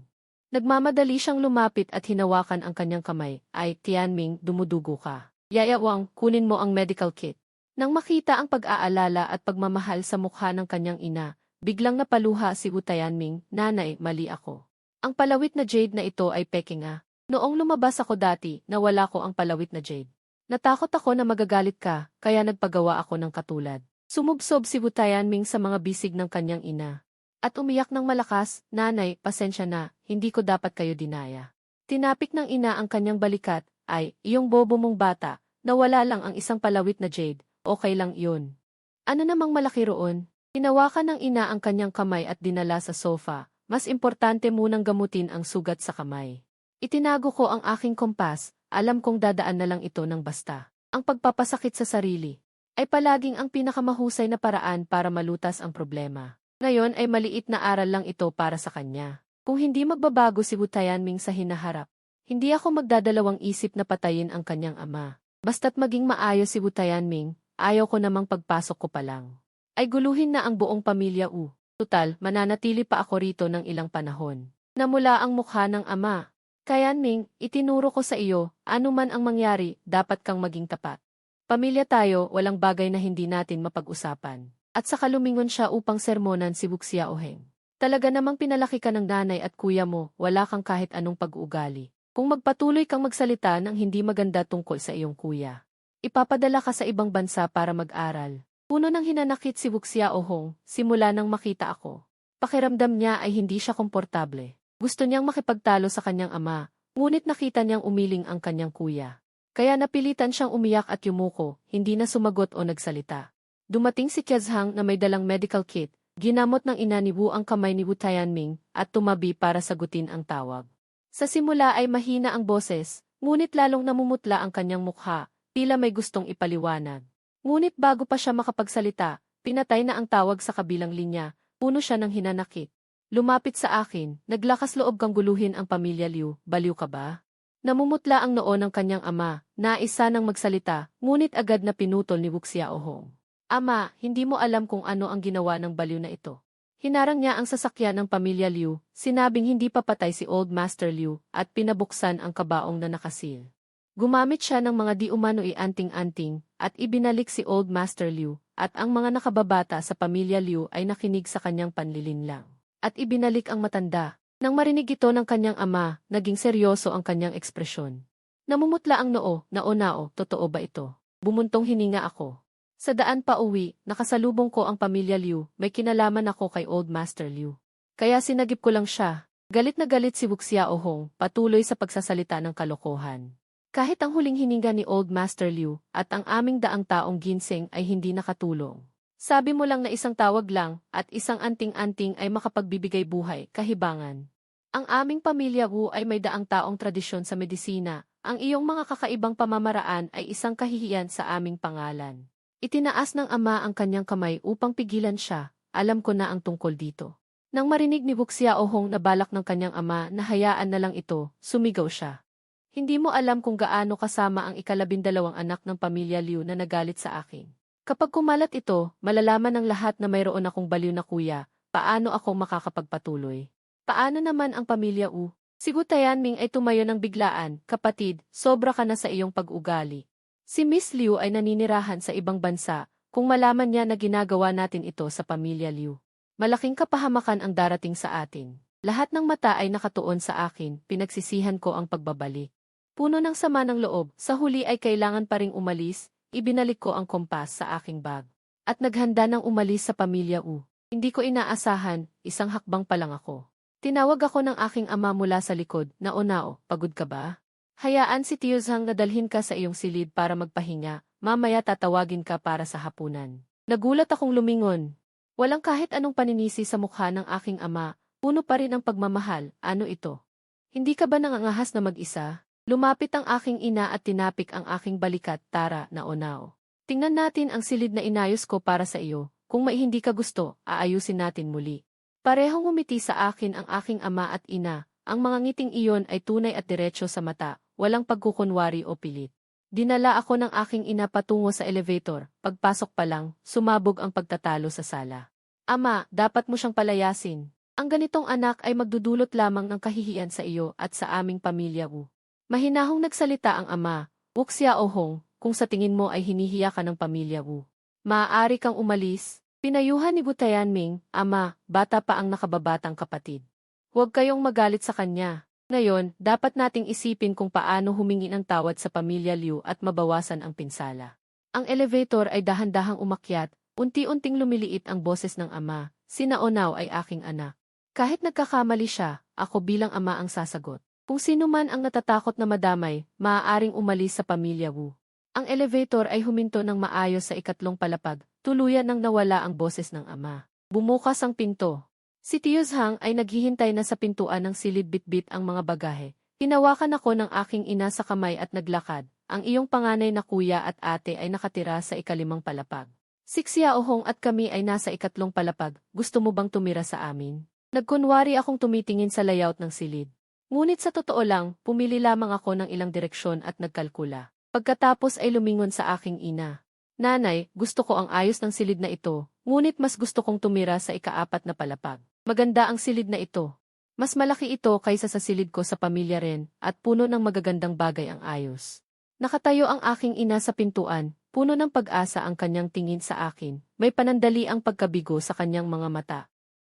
Nagmamadali siyang lumapit at hinawakan ang kanyang kamay. Ay, Tianming, dumudugo ka. Yaya Wang, kunin mo ang medical kit. Nang makita ang pag-aalala at pagmamahal sa mukha ng kanyang ina, biglang napaluha si Wu Tianming, nanay, mali ako. Ang palawit na jade na ito ay peke nga. Noong lumabas ako dati, nawala ko ang palawit na jade. Natakot ako na magagalit ka, kaya nagpagawa ako ng katulad. Sumubsob si Wu Tianming sa mga bisig ng kanyang ina. At umiyak ng malakas, nanay, pasensya na, hindi ko dapat kayo dinaya. Tinapik ng ina ang kanyang balikat, ay, iyong bobo mong bata, nawala lang ang isang palawit na jade, okay lang yun. Ano namang malaki roon? Hinawakan ng ina ang kanyang kamay at dinala sa sofa, mas importante munang gamutin ang sugat sa kamay. Itinago ko ang aking kompas, alam kong dadaan na lang ito ng basta. Ang pagpapasakit sa sarili ay palaging ang pinakamahusay na paraan para malutas ang problema. Ngayon ay maliit na aral lang ito para sa kanya. Kung hindi magbabago si Wu Tianming sa hinaharap, hindi ako magdadalawang isip na patayin ang kanyang ama. Basta't maging maayos si Wu Tianming, ayaw ko namang pagpasok ko pa lang. Ay guluhin na ang buong pamilya Wu. Tutal, mananatili pa ako rito ng ilang panahon. Namula ang mukha ng ama. Tianming, itinuro ko sa iyo, ano man ang mangyari, dapat kang maging tapat. Pamilya tayo, walang bagay na hindi natin mapag-usapan. At saka lumingon siya upang sermonan si Wu Xiaoheng. Talaga namang pinalaki ka ng nanay at kuya mo, wala kang kahit anong pag-uugali. Kung magpatuloy kang magsalita ng hindi maganda tungkol sa iyong kuya, ipapadala ka sa ibang bansa para mag-aral. Puno ng hinanakit si Wu Xiaoheng, simula nang makita ako. Pakiramdam niya ay hindi siya komportable. Gusto niyang makipagtalo sa kanyang ama, ngunit nakita niyang umiling ang kanyang kuya. Kaya napilitan siyang umiyak at yumuko, hindi na sumagot o nagsalita. Dumating si Qiazhang na may dalang medical kit, ginamot ng ina ni Wu ang kamay ni Wu Tianming, at tumabi para sagutin ang tawag. Sa simula ay mahina ang boses, ngunit lalong namumutla ang kanyang mukha, tila may gustong ipaliwanag. Ngunit bago pa siya makapagsalita, pinatay na ang tawag sa kabilang linya, puno siya ng hinanakit. Lumapit sa akin, naglakas loob kang guluhin ang pamilya Liu, baliw ka ba? Namumutla ang noo ng kanyang ama, nais sanang magsalita, ngunit agad na pinutol ni Wu Xiaoheng. Ama, hindi mo alam kung ano ang ginawa ng baliw na ito. Hinarang niya ang sasakyan ng pamilya Liu, sinabing hindi pa patay si Old Master Liu, at pinabuksan ang kabaong na nakasil. Gumamit siya ng mga di umano'y anting-anting, at ibinalik si Old Master Liu, at ang mga nakababata sa pamilya Liu ay nakinig sa kanyang panlilinlang. At ibinalik ang matanda. Nang marinig ito ng kanyang ama, naging seryoso ang kanyang ekspresyon. Namumutla ang noo, nao, totoo ba ito? Bumuntong hininga ako. Sa daan pa uwi, nakasalubong ko ang pamilya Liu, may kinalaman ako kay Old Master Liu. Kaya sinagip ko lang siya. Galit na galit si Wu Xiaoheng, patuloy sa pagsasalita ng kalokohan. Kahit ang huling hininga ni Old Master Liu at ang aming daang taong ginseng ay hindi nakatulong. Sabi mo lang na isang tawag lang at isang anting-anting ay makapagbibigay buhay, kahibangan. Ang aming pamilya Wu ay may daang taong tradisyon sa medisina. Ang iyong mga kakaibang pamamaraan ay isang kahihiyan sa aming pangalan. Itinaas ng ama ang kanyang kamay upang pigilan siya. Alam ko na ang tungkol dito. Nang marinig ni Wu Xiaoheng na balak ng kanyang ama na hayaan na lang ito, sumigaw siya. Hindi mo alam kung gaano kasama ang 12 anak ng pamilya Liu na nagalit sa akin. Kapag kumalat ito, malalaman ng lahat na mayroon akong baliw na kuya, paano ako makakapagpatuloy? Paano naman ang pamilya Wu? Si Wu Tianming ay tumayo ng biglaan, kapatid, sobra ka na sa iyong pag-ugali. Si Miss Liu ay naninirahan sa ibang bansa, kung malaman niya na ginagawa natin ito sa pamilya Liu. Malaking kapahamakan ang darating sa atin. Lahat ng mata ay nakatuon sa akin, pinagsisihan ko ang pagbabalik. Puno ng sama ng loob, sa huli ay kailangan pa ring umalis. Ibinalik ko ang kompas sa aking bag. At naghanda ng umalis sa pamilya Wu. Hindi ko inaasahan, isang hakbang pa lang ako. Tinawag ako ng aking ama mula sa likod, nao, pagod ka ba? Hayaan si Tiuzhang na dalhin ka sa iyong silid para magpahinga, mamaya tatawagin ka para sa hapunan. Nagulat akong lumingon. Walang kahit anong paninisi sa mukha ng aking ama, puno pa rin ang pagmamahal, ano ito? Hindi ka ba nangangahas na mag-isa? Lumapit ang aking ina at tinapik ang aking balikat, tara, nao. Tingnan natin ang silid na inayos ko para sa iyo, kung may hindi ka gusto, aayusin natin muli. Parehong ngumiti sa akin ang aking ama at ina, ang mga ngiting iyon ay tunay at diretso sa mata, walang pagkukunwari o pilit. Dinala ako ng aking ina patungo sa elevator, pagpasok pa lang, sumabog ang pagtatalo sa sala. Ama, dapat mo siyang palayasin. Ang ganitong anak ay magdudulot lamang ng kahihiyan sa iyo at sa aming pamilya mo. Mahinahong nagsalita ang ama, Wuxia Ohong, kung sa tingin mo ay hinihiya ka ng pamilya mo. Maaari kang umalis. Pinayuhan ni Wu Tianming, Ama, bata pa ang nakababatang kapatid. Huwag kayong magalit sa kanya. Ngayon, dapat nating isipin kung paano humingi ng tawad sa pamilya Liu at mabawasan ang pinsala. Ang elevator ay dahan-dahang umakyat, unti-unting lumiliit ang boses ng ama, si Naonaw ay aking anak. Kahit nagkakamali siya, ako bilang ama ang sasagot. Kung sino man ang natatakot na madamay, maaaring umalis sa pamilya Wu. Ang elevator ay huminto ng maayos sa ikatlong palapag, tuluyan nang nawala ang boses ng ama. Bumukas ang pinto. Si Tio Zhang ay naghihintay na sa pintuan ng silid bitbit ang mga bagahe. Tinawakan ako ng aking ina sa kamay at naglakad. Ang iyong panganay na kuya at ate ay nakatira sa ikalimang palapag. Si Xiaohong at kami ay nasa ikatlong palapag. Gusto mo bang tumira sa amin? Nagkunwari akong tumitingin sa layout ng silid. Ngunit sa totoo lang, pumili lamang ako ng ilang direksyon at nagkalkula. Pagkatapos ay lumingon sa aking ina. Nanay, gusto ko ang ayos ng silid na ito, ngunit mas gusto kong tumira sa ikaapat na palapag. Maganda ang silid na ito. Mas malaki ito kaysa sa silid ko sa pamilya rin, at puno ng magagandang bagay ang ayos. Nakatayo ang aking ina sa pintuan, puno ng pag-asa ang kanyang tingin sa akin, may panandali ang pagkabigo sa kanyang mga mata.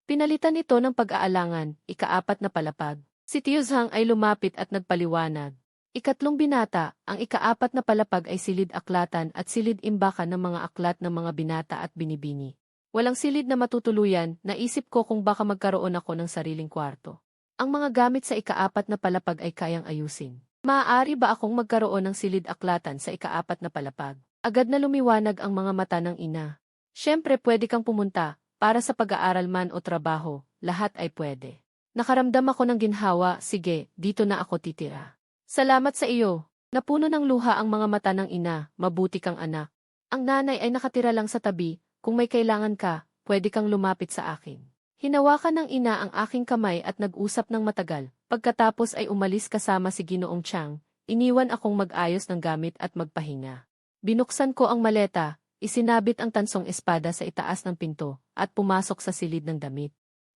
Pinalitan ito ng pag-aalangan, ikaapat na palapag. Si Tio Zhang ay lumapit at nagpaliwanag. Ikatlong binata, ang ikaapat na palapag ay silid aklatan at silid imbakan ng mga aklat ng mga binata at binibini. Walang silid na matutuluyan, naisip ko kung baka magkaroon ako ng sariling kwarto. Ang mga gamit sa ikaapat na palapag ay kayang ayusin. Maaari ba akong magkaroon ng silid aklatan sa ikaapat na palapag? Agad na lumiwanag ang mga mata ng ina. Siyempre pwede kang pumunta, para sa pag-aaral man o trabaho, lahat ay pwede. Nakaramdam ako ng ginhawa, sige, dito na ako titira. Salamat sa iyo. Napuno ng luha ang mga mata ng ina, mabuti kang anak. Ang nanay ay nakatira lang sa tabi, kung may kailangan ka, pwede kang lumapit sa akin. Hinawakan ng ina ang aking kamay at nag-usap ng matagal, pagkatapos ay umalis kasama si Ginoong Chang, iniwan akong mag-ayos ng gamit at magpahinga. Binuksan ko ang maleta, isinabit ang tansong espada sa itaas ng pinto, at pumasok sa silid ng damit.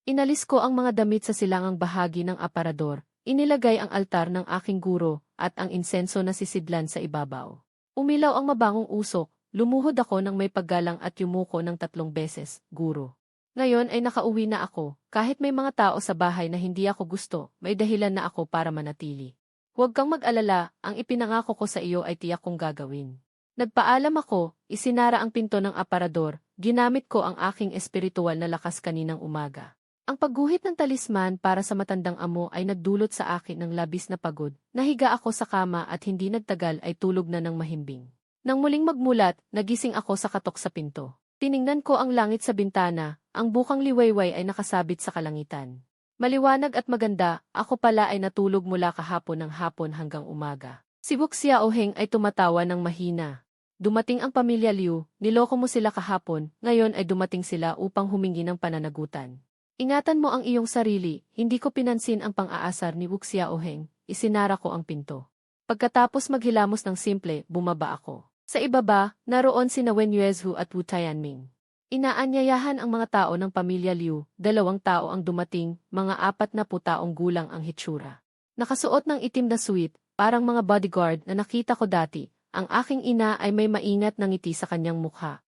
Inalis ko ang mga damit sa silangang bahagi ng aparador. Inilagay ang altar ng aking guro at ang insenso na sisidlan sa ibabaw. Umilaw ang mabangong usok, lumuhod ako ng may paggalang at yumuko ng 3 beses, guro. Ngayon ay nakauwi na ako, kahit may mga tao sa bahay na hindi ako gusto, may dahilan na ako para manatili. Huwag kang mag-alala, ang ipinangako ko sa iyo ay tiyak kong gagawin. Nagpaalam ako, isinara ang pinto ng aparador, ginamit ko ang aking espiritual na lakas kaninang umaga. Ang pagguhit ng talisman para sa matandang amo ay nagdulot sa akin ng labis na pagod. Nahiga ako sa kama at hindi nagtagal ay tulog na ng mahimbing. Nang muling magmulat, nagising ako sa katok sa pinto. Tiningnan ko ang langit sa bintana, ang bukang liwayway ay nakasabit sa kalangitan. Maliwanag at maganda, ako pala ay natulog mula kahapon ng hapon hanggang umaga. Si Wuxia Oheng ay tumatawa ng mahina. Dumating ang pamilya Liu, niloko mo sila kahapon, ngayon ay dumating sila upang humingi ng pananagutan. Ingatan mo ang iyong sarili, hindi ko pinansin ang pang-aasar ni Wuxia Oheng, isinara ko ang pinto. Pagkatapos maghilamos ng simple, bumaba ako. Sa ibaba, naroon sina Wen Yuezhu at Wu Tianming. Inaanyayahan ang mga tao ng pamilya Liu, 2 tao ang dumating, mga 40 taong gulang ang hitsura. Nakasuot ng itim na suit, parang mga bodyguard na nakita ko dati, ang aking ina ay may maingat na ngiti sa kanyang mukha.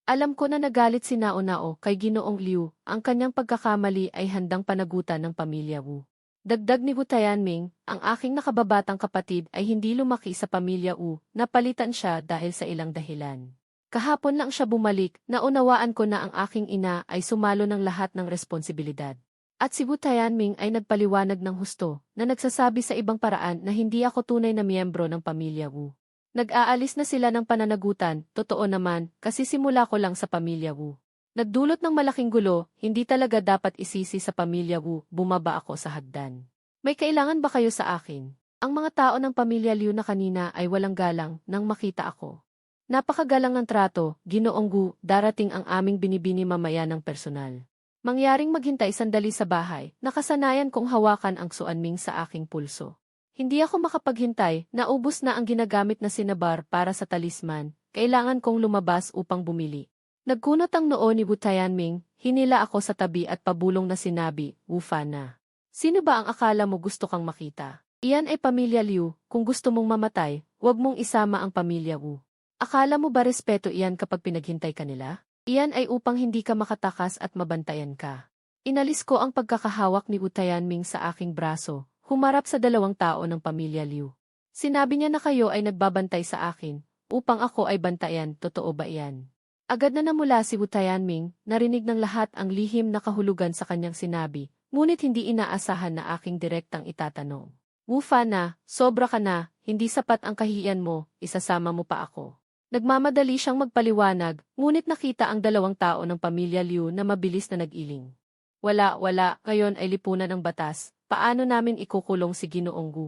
Alam ko na nagalit si Naonao kay Ginoong Liu, ang kanyang pagkakamali ay handang panagutan ng pamilya Wu. Dagdag ni Wu Tianming, ang aking nakababatang kapatid ay hindi lumaki sa pamilya Wu, napalitan siya dahil sa ilang dahilan. Kahapon lang siya bumalik, naunawaan ko na ang aking ina ay sumalo ng lahat ng responsibilidad. At si Wu Tianming ay nagpaliwanag ng husto, na nagsasabi sa ibang paraan na hindi ako tunay na miyembro ng pamilya Wu. Nag-aalis na sila ng pananagutan, totoo naman, kasi simula ko lang sa pamilya Wu. Nagdulot ng malaking gulo, hindi talaga dapat isisi sa pamilya Wu, bumaba ako sa hagdan. May kailangan ba kayo sa akin? Ang mga tao ng pamilya Liu na kanina ay walang galang nang makita ako. Napakagalang ng trato, Ginoong Wu, darating ang aming binibini mamaya ng personal. Mangyaring maghintay sandali sa bahay, nakasanayan kong hawakan ang suanming sa aking pulso. Hindi ako makapaghintay, naubos na ang ginagamit na sinabar para sa talisman, kailangan kong lumabas upang bumili. Nagkunot ang noo ni Wu Tianming, hinila ako sa tabi at pabulong na sinabi, "Wu Fana. Sino ba ang akala mo gusto kang makita? Iyan ay pamilya Liu, kung gusto mong mamatay, huwag mong isama ang pamilya Wu. Akala mo ba respeto iyan kapag pinaghintay ka nila? Iyan ay upang hindi ka makatakas at mabantayan ka." Inalis ko ang pagkakahawak ni Wu Tianming sa aking braso, humarap sa dalawang tao ng pamilya Liu. Sinabi niya na kayo ay nagbabantay sa akin, upang ako ay bantayan, totoo ba iyan? Agad na namula si Wu Tianming, narinig ng lahat ang lihim na kahulugan sa kanyang sinabi, ngunit hindi inaasahan na aking direktang itatanong. "Wu Fana, sobra ka na, hindi sapat ang kahihiyan mo, isasama mo pa ako." Nagmamadali siyang magpaliwanag, ngunit nakita ang dalawang tao ng pamilya Liu na mabilis na nag-iling. Wala, ngayon ay lipunan ng batas, paano namin ikukulong si Ginoong Gu?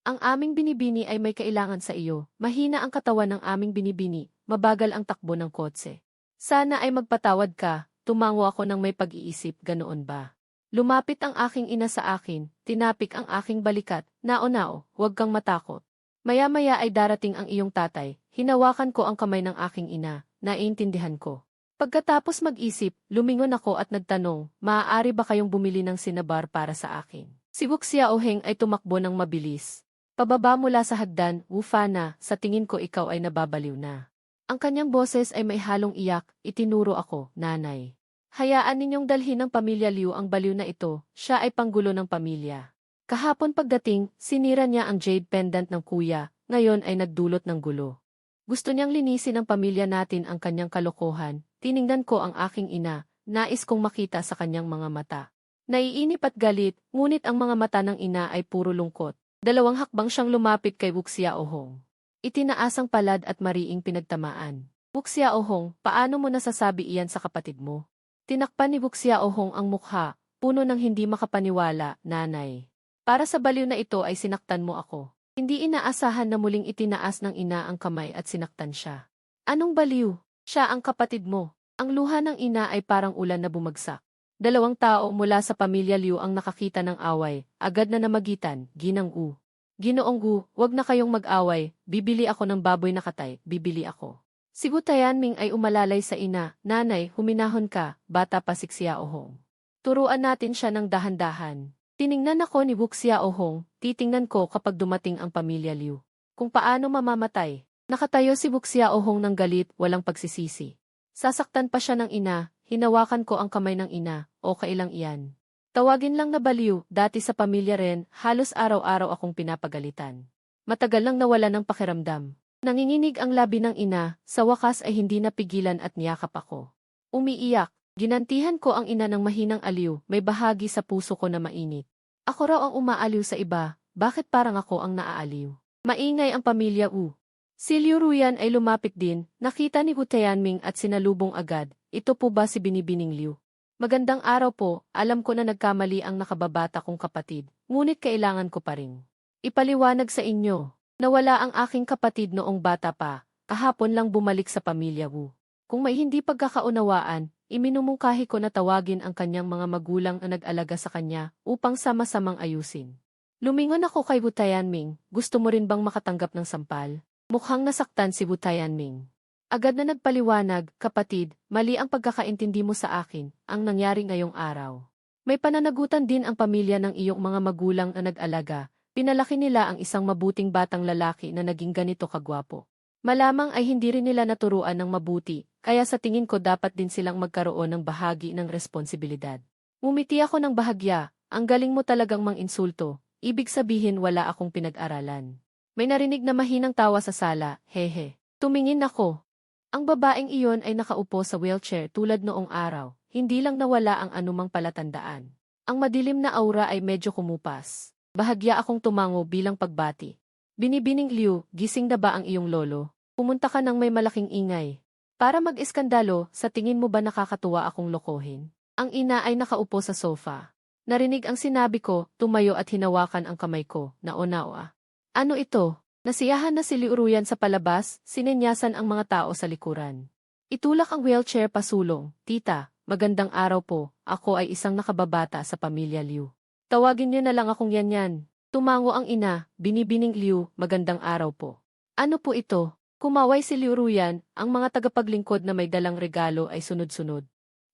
Ang aming binibini ay may kailangan sa iyo, mahina ang katawan ng aming binibini, mabagal ang takbo ng kotse. Sana ay magpatawad ka, tumango ako ng may pag-iisip, ganoon ba? Lumapit ang aking ina sa akin, tinapik ang aking balikat, nao, huwag kang matakot. Maya-maya ay darating ang iyong tatay, hinawakan ko ang kamay ng aking ina, naiintindihan ko. Pagkatapos mag-isip, lumingon ako at nagtanong, maaari ba kayong bumili ng sinabar para sa akin? Si Wu Xiaoheng ay tumakbo ng mabilis. Pababa mula sa hagdan, "Wu Fana, sa tingin ko ikaw ay nababaliw na." Ang kanyang boses ay may halong iyak, itinuro ako, "Nanay. Hayaan ninyong dalhin ng pamilya Liu ang baliw na ito, siya ay panggulo ng pamilya." Kahapon pagdating, sinira niya ang jade pendant ng kuya, ngayon ay nagdulot ng gulo. Gusto niyang linisin ng pamilya natin ang kanyang kalokohan, tiningnan ko ang aking ina, nais kong makita sa kanyang mga mata. Naiinip at galit, ngunit ang mga mata ng ina ay puro lungkot. Dalawang hakbang siyang lumapit kay Wu Xiaohong. Itinaas ang palad at mariing pinagtamaan. "Wu Xiaohong, paano mo nasasabi iyan sa kapatid mo?" Tinakpan ni Wu Xiaohong ang mukha, puno ng hindi makapaniwala, "Nanay. Para sa baliw na ito ay sinaktan mo ako." Hindi inaasahan na muling itinaas ng ina ang kamay at sinaktan siya. "Anong baliw? Siya ang kapatid mo." Ang luha ng ina ay parang ulan na bumagsak. Dalawang tao mula sa pamilya Liu ang nakakita ng away, agad na namagitan, "Ginang Gu. Ginoong Gu, wag na kayong mag-away, bibili ako ng baboy na katay, bibili ako." Si Wu Tianming ay umalalay sa ina, "Nanay, huminahon ka, bata pa si Xiaohong. Turuan natin siya ng dahan-dahan." Tiningnan ako ni Wu Xiaohong, titingnan ko kapag dumating ang pamilya Liu. Kung paano mamamatay. Nakatayo si Wu Xiaohong ng galit, walang pagsisisi. Sasaktan pa siya ng ina, hinawakan ko ang kamay ng ina, "Okay lang iyan. Tawagin lang na baliw, dati sa pamilya rin, halos araw-araw akong pinapagalitan." Matagal lang nawala ng pakiramdam. Nanginginig ang labi ng ina, sa wakas ay hindi napigilan at niyakap ako. Umiiyak, ginantihan ko ang ina ng mahinang aliw, may bahagi sa puso ko na mainit. Ako raw ang umaaliw sa iba, bakit parang ako ang naaaliw? Maingay ang pamilya Wu. Si Liu Ruyan ay lumapit din, nakita ni Wu Tianming at sinalubong agad, "Ito po ba si Binibining Liu?" "Magandang araw po, alam ko na nagkamali ang nakababata kong kapatid, ngunit kailangan ko pa rin ipaliwanag sa inyo. Nawala ang aking kapatid noong bata pa, kahapon lang bumalik sa pamilya Wu. Kung may hindi pagkakaunawaan, iminumungkahi ko na tawagin ang kanyang mga magulang na nag-alaga sa kanya upang sama-samang ayusin." Lumingon ako kay Wu Tianming, "Gusto mo rin bang makatanggap ng sampal?" Mukhang nasaktan si Wu Tianming. Agad na nagpaliwanag, "Kapatid, mali ang pagkakaintindi mo sa akin, ang nangyari ngayong araw. May pananagutan din ang pamilya ng iyong mga magulang na nag-alaga, pinalaki nila ang isang mabuting batang lalaki na naging ganito kagwapo. Malamang ay hindi rin nila naturuan ng mabuti, kaya sa tingin ko dapat din silang magkaroon ng bahagi ng responsibilidad." Ngumiti ako ng bahagya, "Ang galing mo talagang mang-insulto, ibig sabihin wala akong pinag-aralan." May narinig na mahinang tawa sa sala, "Hehe." Tumingin ako. Ang babaeng iyon ay nakaupo sa wheelchair tulad noong araw, hindi lang nawala ang anumang palatandaan. Ang madilim na aura ay medyo kumupas. Bahagya akong tumango bilang pagbati. "Binibining Liu, gising na ba ang iyong lolo? Pumunta ka ng may malaking ingay. Para mag-iskandalo, sa tingin mo ba nakakatuwa akong lokohin?" Ang ina ay nakaupo sa sofa. Narinig ang sinabi ko, tumayo at hinawakan ang kamay ko, "Naonawa. Ano ito?" Nasiyahan na si Liu Ruyan sa palabas, sinenyasan ang mga tao sa likuran. Itulak ang wheelchair pasulong. Tita, magandang araw po. Ako ay isang nakababata sa pamilya Liu. Tawagin niyo na lang akong Yan. Tumango ang ina, binibining Liu, magandang araw po. Ano po ito? Kumaway si Liu Ruyan, ang mga tagapaglingkod na may dalang regalo ay sunod-sunod.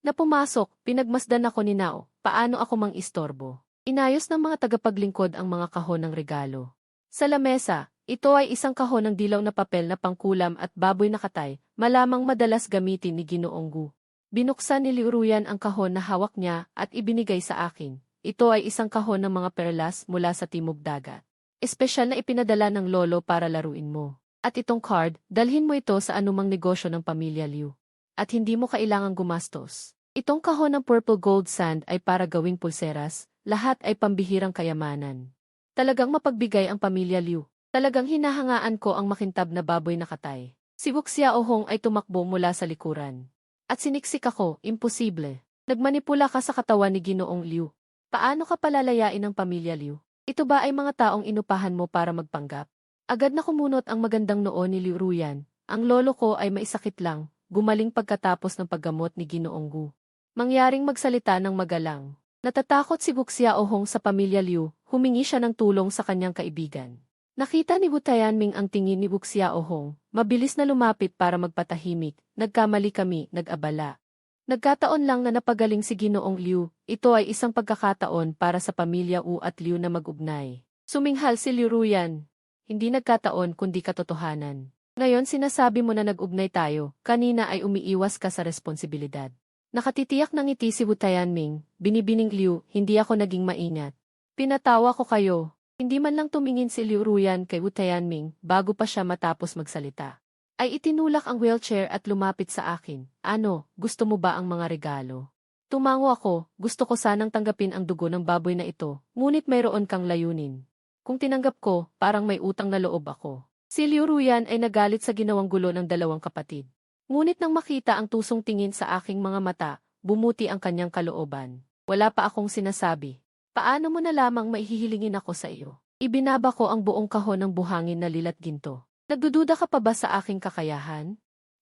Na pumasok, pinagmasdan ako ni Nao, paano ako mang-istorbo. Inayos ng mga tagapaglingkod ang mga kahon ng regalo. Sa lamesa, ito ay isang kahon ng dilaw na papel na pangkulam at baboy na katay, malamang madalas gamitin ni Ginoong Gu. Binuksan ni Liu Ruyan ang kahon na hawak niya at ibinigay sa akin. Ito ay isang kahon ng mga perlas mula sa Timog Dagat. Espesyal na ipinadala ng lolo para laruin mo. At itong card, dalhin mo ito sa anumang negosyo ng pamilya Liu. At hindi mo kailangang gumastos. Itong kahon ng purple gold sand ay para gawing pulseras, lahat ay pambihirang kayamanan. Talagang mapagbigay ang pamilya Liu. Talagang hinahangaan ko ang makintab na baboy na katay. Si Wuxia Ohong ay tumakbo mula sa likuran. At siniksik ako, imposible. Nagmanipula ka sa katawan ni Ginoong Liu. Paano ka palalayain ng pamilya Liu? Ito ba ay mga taong inupahan mo para magpanggap? Agad na kumunot ang magandang noo ni Liu Ruyan. Ang lolo ko ay maisakit lang, gumaling pagkatapos ng paggamot ni Ginoong Gu. Mangyaring magsalita ng magalang. Natatakot si Wuxia Ohong sa pamilya Liu, humingi siya ng tulong sa kanyang kaibigan. Nakita ni Wu Tianming ang tingin ni Wuxia Ohong, mabilis na lumapit para magpatahimik, nagkamali kami, nag-abala. Nagkataon lang na napagaling si Ginoong Liu, ito ay isang pagkakataon para sa pamilya Wu at Liu na mag-ugnay. Suminghal si Liu Ruyan. Hindi nagkataon kundi katotohanan. Ngayon sinasabi mo na nag-ugnay tayo, kanina ay umiiwas ka sa responsibilidad. Nakatitiyak ng ngiti si Wu Tianming, binibining Liu, hindi ako naging maingat. Pinatawa ko kayo. Hindi man lang tumingin si Liu Ruyan kay Wu Tianming bago pa siya matapos magsalita. Ay itinulak ang wheelchair at lumapit sa akin. Ano, gusto mo ba ang mga regalo? Tumango ako, gusto ko sanang tanggapin ang dugo ng baboy na ito, ngunit mayroon kang layunin. Kung tinanggap ko, parang may utang na loob ako. Si Liu Ruyan ay nagalit sa ginawang gulo ng dalawang kapatid. Ngunit nang makita ang tusong tingin sa aking mga mata, bumuti ang kanyang kalooban. Wala pa akong sinasabi. Paano mo na lamang maihihilingin ako sa iyo? Ibinaba ko ang buong kahon ng buhangin na lilat ginto. Nagdududa ka pa ba sa aking kakayahan?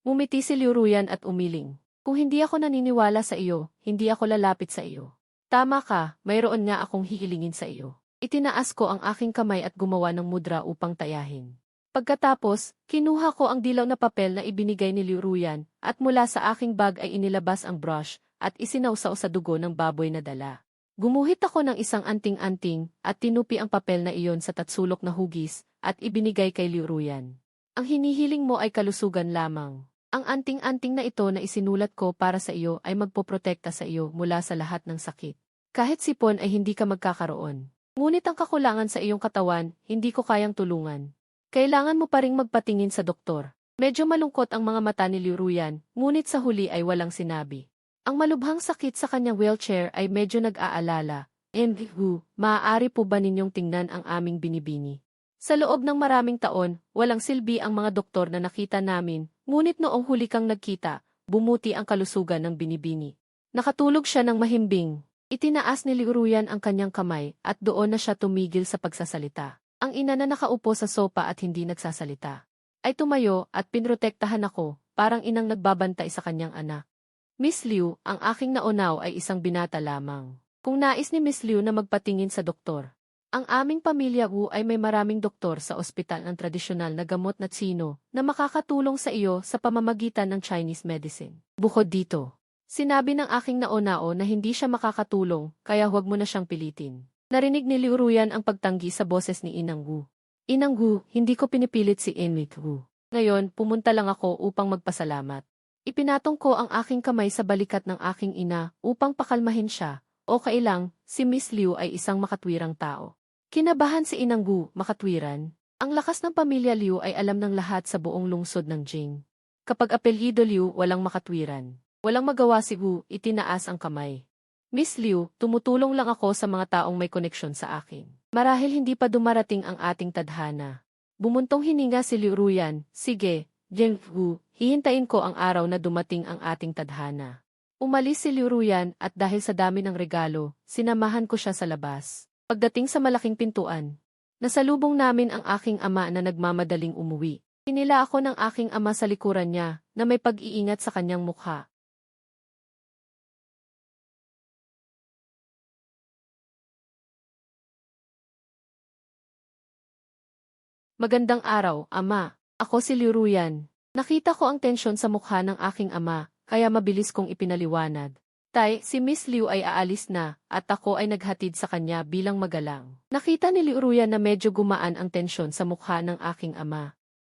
Ngumiti si Liu Ruyan at umiling. Kung hindi ako naniniwala sa iyo, hindi ako lalapit sa iyo. Tama ka, mayroon nga akong hihilingin sa iyo. Itinaas ko ang aking kamay at gumawa ng mudra upang tayahin. Pagkatapos, kinuha ko ang dilaw na papel na ibinigay ni Liu Ruyan at mula sa aking bag ay inilabas ang brush at isinawsaw sa dugo ng baboy na dala. Gumuhit ako ng isang anting-anting at tinupi ang papel na iyon sa tatsulok na hugis at ibinigay kay Liu Ruyan. Ang hinihiling mo ay kalusugan lamang. Ang anting-anting na ito na isinulat ko para sa iyo ay magpoprotekta sa iyo mula sa lahat ng sakit. Kahit sipon ay hindi ka magkakaroon. Ngunit ang kakulangan sa iyong katawan, hindi ko kayang tulungan. Kailangan mo pa ring magpatingin sa doktor. Medyo malungkot ang mga mata ni Liu Ruyan, ngunit sa huli ay walang sinabi. Ang malubhang sakit sa kanyang wheelchair ay medyo nag-aalala. Hu, maaari po ba ninyong tingnan ang aming binibini? Sa loob ng maraming taon, walang silbi ang mga doktor na nakita namin, ngunit noong huli kang nagkita, bumuti ang kalusugan ng binibini. Nakatulog siya ng mahimbing. Itinaas ni Liu Ruyan ang kanyang kamay at doon na siya tumigil sa pagsasalita. Ang ina na nakaupo sa sopa at hindi nagsasalita ay tumayo at pinrotektahan ako, parang inang nagbabantay sa kanyang anak. Miss Liu, ang aking naunaw ay isang binata lamang. Kung nais ni Miss Liu na magpatingin sa doktor, ang aming pamilya Wu ay may maraming doktor sa ospital ng tradisyonal na gamot na Tsino na makakatulong sa iyo sa pamamagitan ng Chinese medicine. Bukod dito, sinabi ng aking naunao na hindi siya makakatulong, kaya huwag mo na siyang pilitin. Narinig ni Liu Ruyan ang pagtanggi sa boses ni Inang Wu. Inang Wu, hindi ko pinipilit si Enwit Wu. Ngayon, pumunta lang ako upang magpasalamat. Ipinatong ko ang aking kamay sa balikat ng aking ina upang pakalmahin siya. Okay lang, si Miss Liu ay isang makatwirang tao. Kinabahan si Inang Wu, makatwiran. Ang lakas ng pamilya Liu ay alam ng lahat sa buong lungsod ng Jing. Kapag apelyido Liu, walang makatwiran. Walang magawa si Wu, itinaas ang kamay. Miss Liu, tumutulong lang ako sa mga taong may koneksyon sa akin. Marahil hindi pa dumarating ang ating tadhana. Bumuntong hininga si Liu Ruyan, sige, Jing Wu, hihintayin ko ang araw na dumating ang ating tadhana. Umalis si Liu Ruyan at dahil sa dami ng regalo, sinamahan ko siya sa labas. Pagdating sa malaking pintuan, nasalubong namin ang aking ama na nagmamadaling umuwi. Hinila ako ng aking ama sa likuran niya, na may pag-iingat sa kanyang mukha. Magandang araw, ama. Ako si Liruyan. Nakita ko ang tensyon sa mukha ng aking ama, kaya mabilis kong ipinaliwanag. Tay, si Miss Liu ay aalis na, at ako ay naghatid sa kanya bilang magalang. Nakita ni Liruyan na medyo gumaan ang tensyon sa mukha ng aking ama.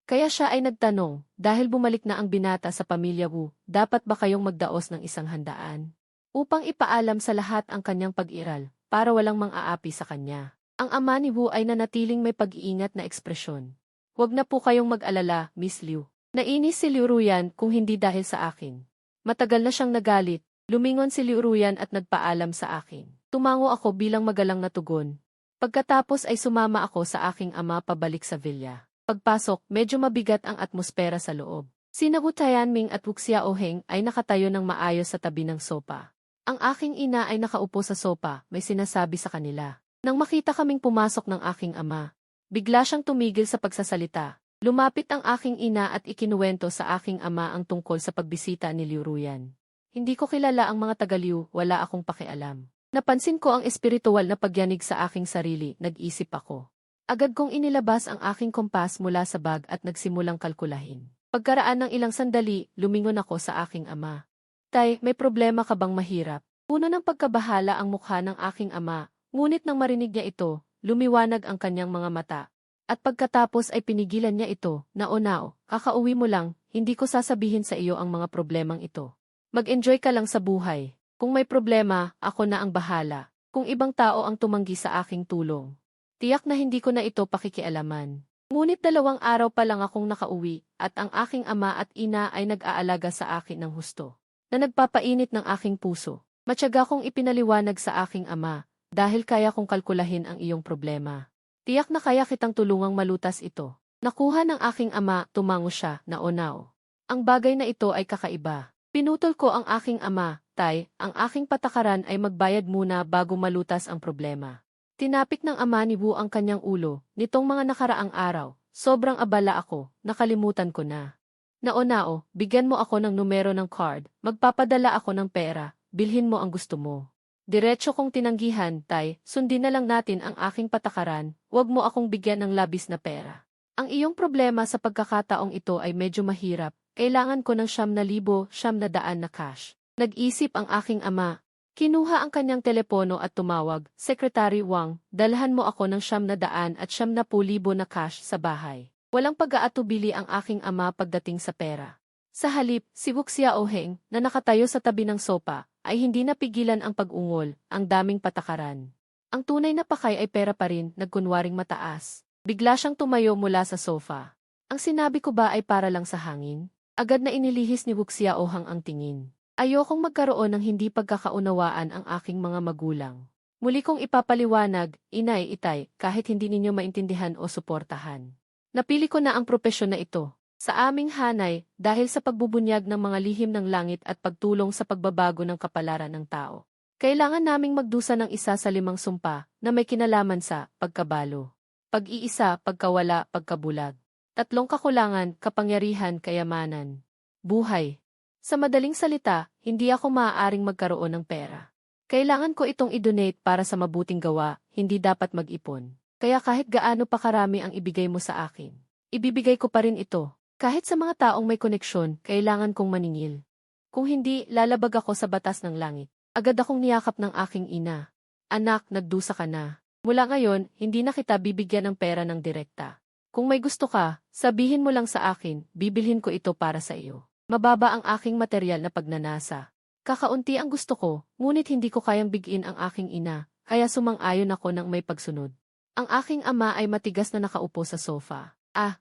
Kaya siya ay nagtanong, dahil bumalik na ang binata sa pamilya Wu, dapat ba kayong magdaos ng isang handaan? Upang ipaalam sa lahat ang kanyang pag-iral, para walang mang-aapi sa kanya. Ang ama ni Wu ay nanatiling may pag-iingat na ekspresyon. Huwag na po kayong mag-alala, Miss Liu. Nainis si Liu Ruyan kung hindi dahil sa akin. Matagal na siyang nagalit, lumingon si Liu Ruyan at nagpaalam sa akin. Tumango ako bilang magalang na tugon. Pagkatapos ay sumama ako sa aking ama pabalik sa villa. Pagpasok, medyo mabigat ang atmosfera sa loob. Sina Wu Tianming at Wu Xiaoheng ay nakatayo ng maayos sa tabi ng sopa. Ang aking ina ay nakaupo sa sopa, may sinasabi sa kanila. Nang makita kaming pumasok ng aking ama, bigla siyang tumigil sa pagsasalita. Lumapit ang aking ina at ikinuwento sa aking ama ang tungkol sa pagbisita ni Liu Ruyan. Hindi ko kilala ang mga taga-Liu, wala akong pakialam. Napansin ko ang espiritual na pagyanig sa aking sarili, nag-isip ako. Agad kong inilabas ang aking kompas mula sa bag at nagsimulang kalkulahin. Pagkaraan ng ilang sandali, lumingon ako sa aking ama. Tay, may problema ka bang mahirap? Puno ng pagkabahala ang mukha ng aking ama. Ngunit nang marinig niya ito, lumiwanag ang kanyang mga mata. At pagkatapos ay pinigilan niya ito, naonao, kakauwi mo lang, hindi ko sasabihin sa iyo ang mga problemang ito. Mag-enjoy ka lang sa buhay. Kung may problema, ako na ang bahala. Kung ibang tao ang tumanggi sa aking tulong. Tiyak na hindi ko na ito pakikialaman. Ngunit 2 araw pa lang akong nakauwi, at ang aking ama at ina ay nag-aalaga sa akin ng husto. Na nagpapainit ng aking puso. Matyaga kong ipinaliwanag sa aking ama. Dahil kaya kong kalkulahin ang iyong problema. Tiyak na kaya kitang tulungang malutas ito. Nakuha ng aking ama, tumango siya, naonao. Ang bagay na ito ay kakaiba. Pinutol ko ang aking ama, Tay, ang aking patakaran ay magbayad muna bago malutas ang problema. Tinapik ng ama ni Wu ang kanyang ulo, nitong mga nakaraang araw, sobrang abala ako, nakalimutan ko na. Naonao, bigyan mo ako ng numero ng card, magpapadala ako ng pera, bilhin mo ang gusto mo. Diretso kong tinanggihan, Tay, sundin na lang natin ang aking patakaran, huwag mo akong bigyan ng labis na pera. Ang iyong problema sa pagkakataong ito ay medyo mahirap, kailangan ko ng 9,900 na cash. Nag-isip ang aking ama. Kinuha ang kanyang telepono at tumawag, Secretary Wang, dalhan mo ako ng 900 at 70,000 na cash sa bahay. Walang pag-aatubili ang aking ama pagdating sa pera. Sa halip, si Wu Xiaoheng, na nakatayo sa tabi ng sopa, ay hindi napigilan ang pag-ungol, ang daming patakaran. Ang tunay na pakay ay pera pa rin, nagkunwaring mataas. Bigla siyang tumayo mula sa sofa. Ang sinabi ko ba ay para lang sa hangin? Agad na inilihis ni Wu Xiaoheng ang tingin. Ayokong magkaroon ng hindi pagkakaunawaan ang aking mga magulang. Muli kong ipapaliwanag, inay, itay, kahit hindi ninyo maintindihan o suportahan. Napili ko na ang propesyon na ito. Sa aming hanay, dahil sa pagbubunyag ng mga lihim ng langit at pagtulong sa pagbabago ng kapalaran ng tao. Kailangan naming magdusa ng isa sa 5 sumpa na may kinalaman sa pagkabalo, pag-iisa, pagkawala, pagkabulag. 3 kakulangan, kapangyarihan, kayamanan, buhay. Sa madaling salita, hindi ako maaaring magkaroon ng pera. Kailangan ko itong i-donate para sa mabuting gawa, hindi dapat mag-ipon. Kaya kahit gaano pa karami ang ibigay mo sa akin, ibibigay ko pa rin ito. Kahit sa mga taong may koneksyon, kailangan kong maningil. Kung hindi, lalabag ako sa batas ng langit. Agad akong niyakap ng aking ina. Anak, nagdusa ka na. Mula ngayon, hindi na kita bibigyan ng pera ng direkta. Kung may gusto ka, sabihin mo lang sa akin, bibilhin ko ito para sa iyo. Mababa ang aking material na pagnanasa. Kakaunti ang gusto ko, ngunit hindi ko kayang bigin ang aking ina, kaya sumang-ayon ako ng may pagsunod. Ang aking ama ay matigas na nakaupo sa sofa.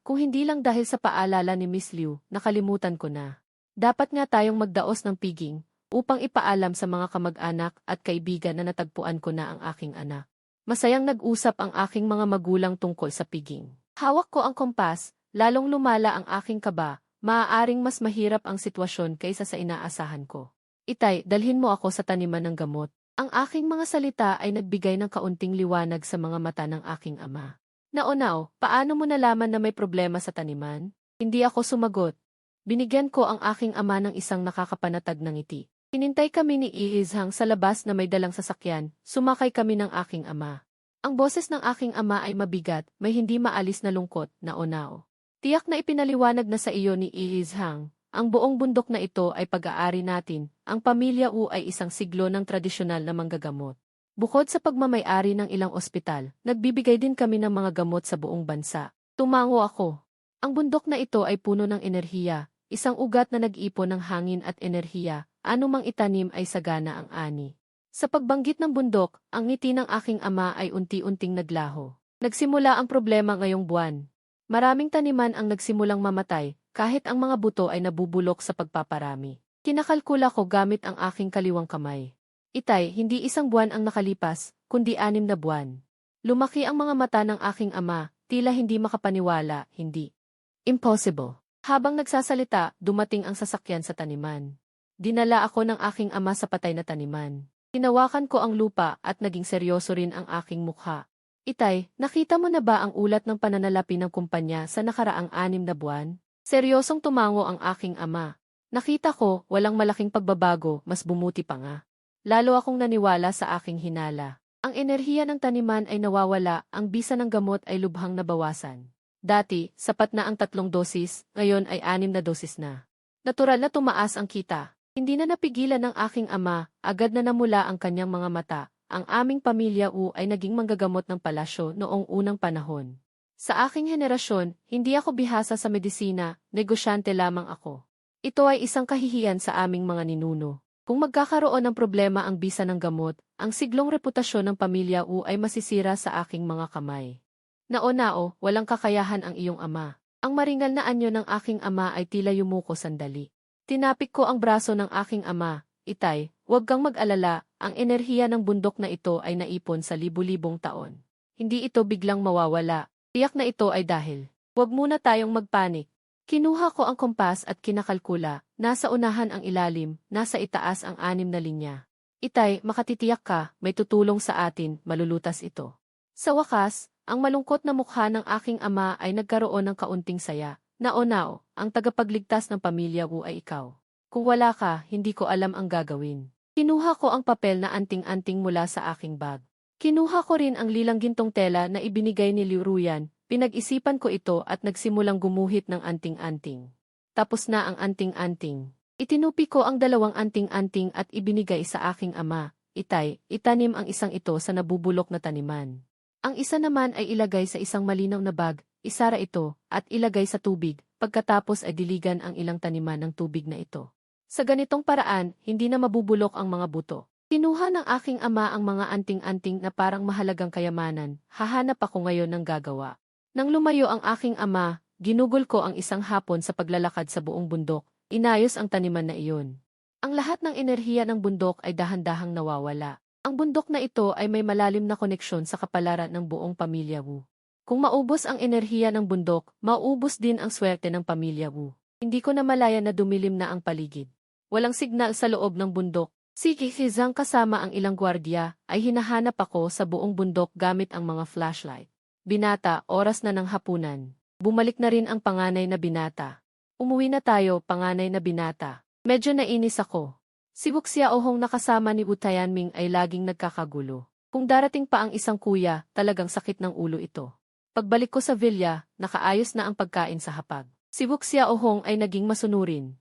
Kung hindi lang dahil sa paalala ni Miss Liu, nakalimutan ko na. Dapat nga tayong magdaos ng piging, upang ipaalam sa mga kamag-anak at kaibigan na natagpuan ko na ang aking anak. Masayang nag-usap ang aking mga magulang tungkol sa piging. Hawak ko ang kompas, lalong lumala ang aking kaba, maaaring mas mahirap ang sitwasyon kaysa sa inaasahan ko. Itay, dalhin mo ako sa taniman ng gamot. Ang aking mga salita ay nagbigay ng kaunting liwanag sa mga mata ng aking ama. Naonao, paano mo nalaman na may problema sa taniman? Hindi ako sumagot. Binigyan ko ang aking ama ng isang nakakapanatag na ngiti. Hinintay kami ni Ihizhang sa labas na may dalang sasakyan, sumakay kami ng aking ama. Ang boses ng aking ama ay mabigat, may hindi maalis na lungkot, naonao. Tiyak na ipinaliwanag na sa iyo ni Ihizhang, ang buong bundok na ito ay pag-aari natin, ang pamilya Wu ay isang siglo ng tradisyonal na manggagamot. Bukod sa pagmamay-ari ng ilang ospital, nagbibigay din kami ng mga gamot sa buong bansa. Tumango ako. Ang bundok na ito ay puno ng enerhiya, isang ugat na nag-ipon ng hangin at enerhiya, anumang itanim ay sagana ang ani. Sa pagbanggit ng bundok, ang ngiti ng aking ama ay unti-unting naglaho. Nagsimula ang problema ngayong buwan. Maraming taniman ang nagsimulang mamatay, kahit ang mga buto ay nabubulok sa pagpaparami. Kinakalkula ko gamit ang aking kaliwang kamay. Itay, hindi isang buwan ang nakalipas, kundi 6 na buwan. Lumaki ang mga mata ng aking ama, tila hindi makapaniwala, hindi. Impossible. Habang nagsasalita, dumating ang sasakyan sa taniman. Dinala ako ng aking ama sa patay na taniman. Hinawakan ko ang lupa at naging seryoso rin ang aking mukha. Itay, nakita mo na ba ang ulat ng pananalapi ng kumpanya sa nakaraang 6 na buwan? Seryosong tumango ang aking ama. Nakita ko, walang malaking pagbabago, mas bumuti pa nga. Lalo akong naniwala sa aking hinala. Ang enerhiya ng taniman ay nawawala, ang bisa ng gamot ay lubhang nabawasan. Dati, sapat na ang 3 dosis, ngayon ay 6 na dosis na. Natural na tumaas ang kita. Hindi na napigilan ng aking ama, agad na namula ang kanyang mga mata. Ang aming pamilya Wu ay naging manggagamot ng palasyo noong unang panahon. Sa aking henerasyon, hindi ako bihasa sa medisina, negosyante lamang ako. Ito ay isang kahihiyan sa aming mga ninuno. Kung magkakaroon ng problema ang bisa ng gamot, ang siglong reputasyon ng pamilya Wu ay masisira sa aking mga kamay. Nao-nao, walang kakayahan ang iyong ama. Ang maringal na anyo ng aking ama ay tila yumuko sandali. Tinapik ko ang braso ng aking ama. Itay, huwag kang mag-alala, ang enerhiya ng bundok na ito ay naipon sa libu-libong taon. Hindi ito biglang mawawala. Tiyak na ito ay dahil. Huwag muna tayong magpanik. Kinuha ko ang kompas at kinakalkula, nasa unahan ang ilalim, nasa itaas ang 6 na linya. Itay, makatitiyak ka, may tutulong sa atin, malulutas ito. Sa wakas, ang malungkot na mukha ng aking ama ay nagkaroon ng kaunting saya. Nao-nao, ang tagapagligtas ng pamilya Wu ay ikaw. Kung wala ka, hindi ko alam ang gagawin. Kinuha ko ang papel na anting-anting mula sa aking bag. Kinuha ko rin ang lilang gintong tela na ibinigay ni Liu Ruyan. Pinag-isipan ko ito at nagsimulang gumuhit ng anting-anting. Tapos na ang anting-anting. Itinupi ko ang 2 anting-anting at ibinigay sa aking ama. Itay, itanim ang isang ito sa nabubulok na taniman. Ang isa naman ay ilagay sa isang malinaw na bag, isara ito, at ilagay sa tubig, pagkatapos ay diligan ang ilang taniman ng tubig na ito. Sa ganitong paraan, hindi na mabubulok ang mga buto. Kinuha ng aking ama ang mga anting-anting na parang mahalagang kayamanan, hahanap ako ngayon ng gagawa. Nang lumayo ang aking ama, ginugol ko ang isang hapon sa paglalakad sa buong bundok, inayos ang taniman na iyon. Ang lahat ng enerhiya ng bundok ay dahan-dahang nawawala. Ang bundok na ito ay may malalim na koneksyon sa kapalaran ng buong pamilya Wu. Kung maubos ang enerhiya ng bundok, maubos din ang swerte ng pamilya Wu. Hindi ko na malaya na dumilim na ang paligid. Walang signal sa loob ng bundok. Si Ihizhang kasama ang ilang gwardiya ay hinahanap ako sa buong bundok gamit ang mga flashlight. Binata, oras na ng hapunan. Bumalik na rin ang panganay na binata. Umuwi na tayo, panganay na binata. Medyo nainis ako. Si Wuxiaohong nakasama ni Wu Tianming ay laging nagkakagulo. Kung darating pa ang isang kuya, talagang sakit ng ulo ito. Pagbalik ko sa villa, nakaayos na ang pagkain sa hapag. Si Wuxiaohong ay naging masunurin.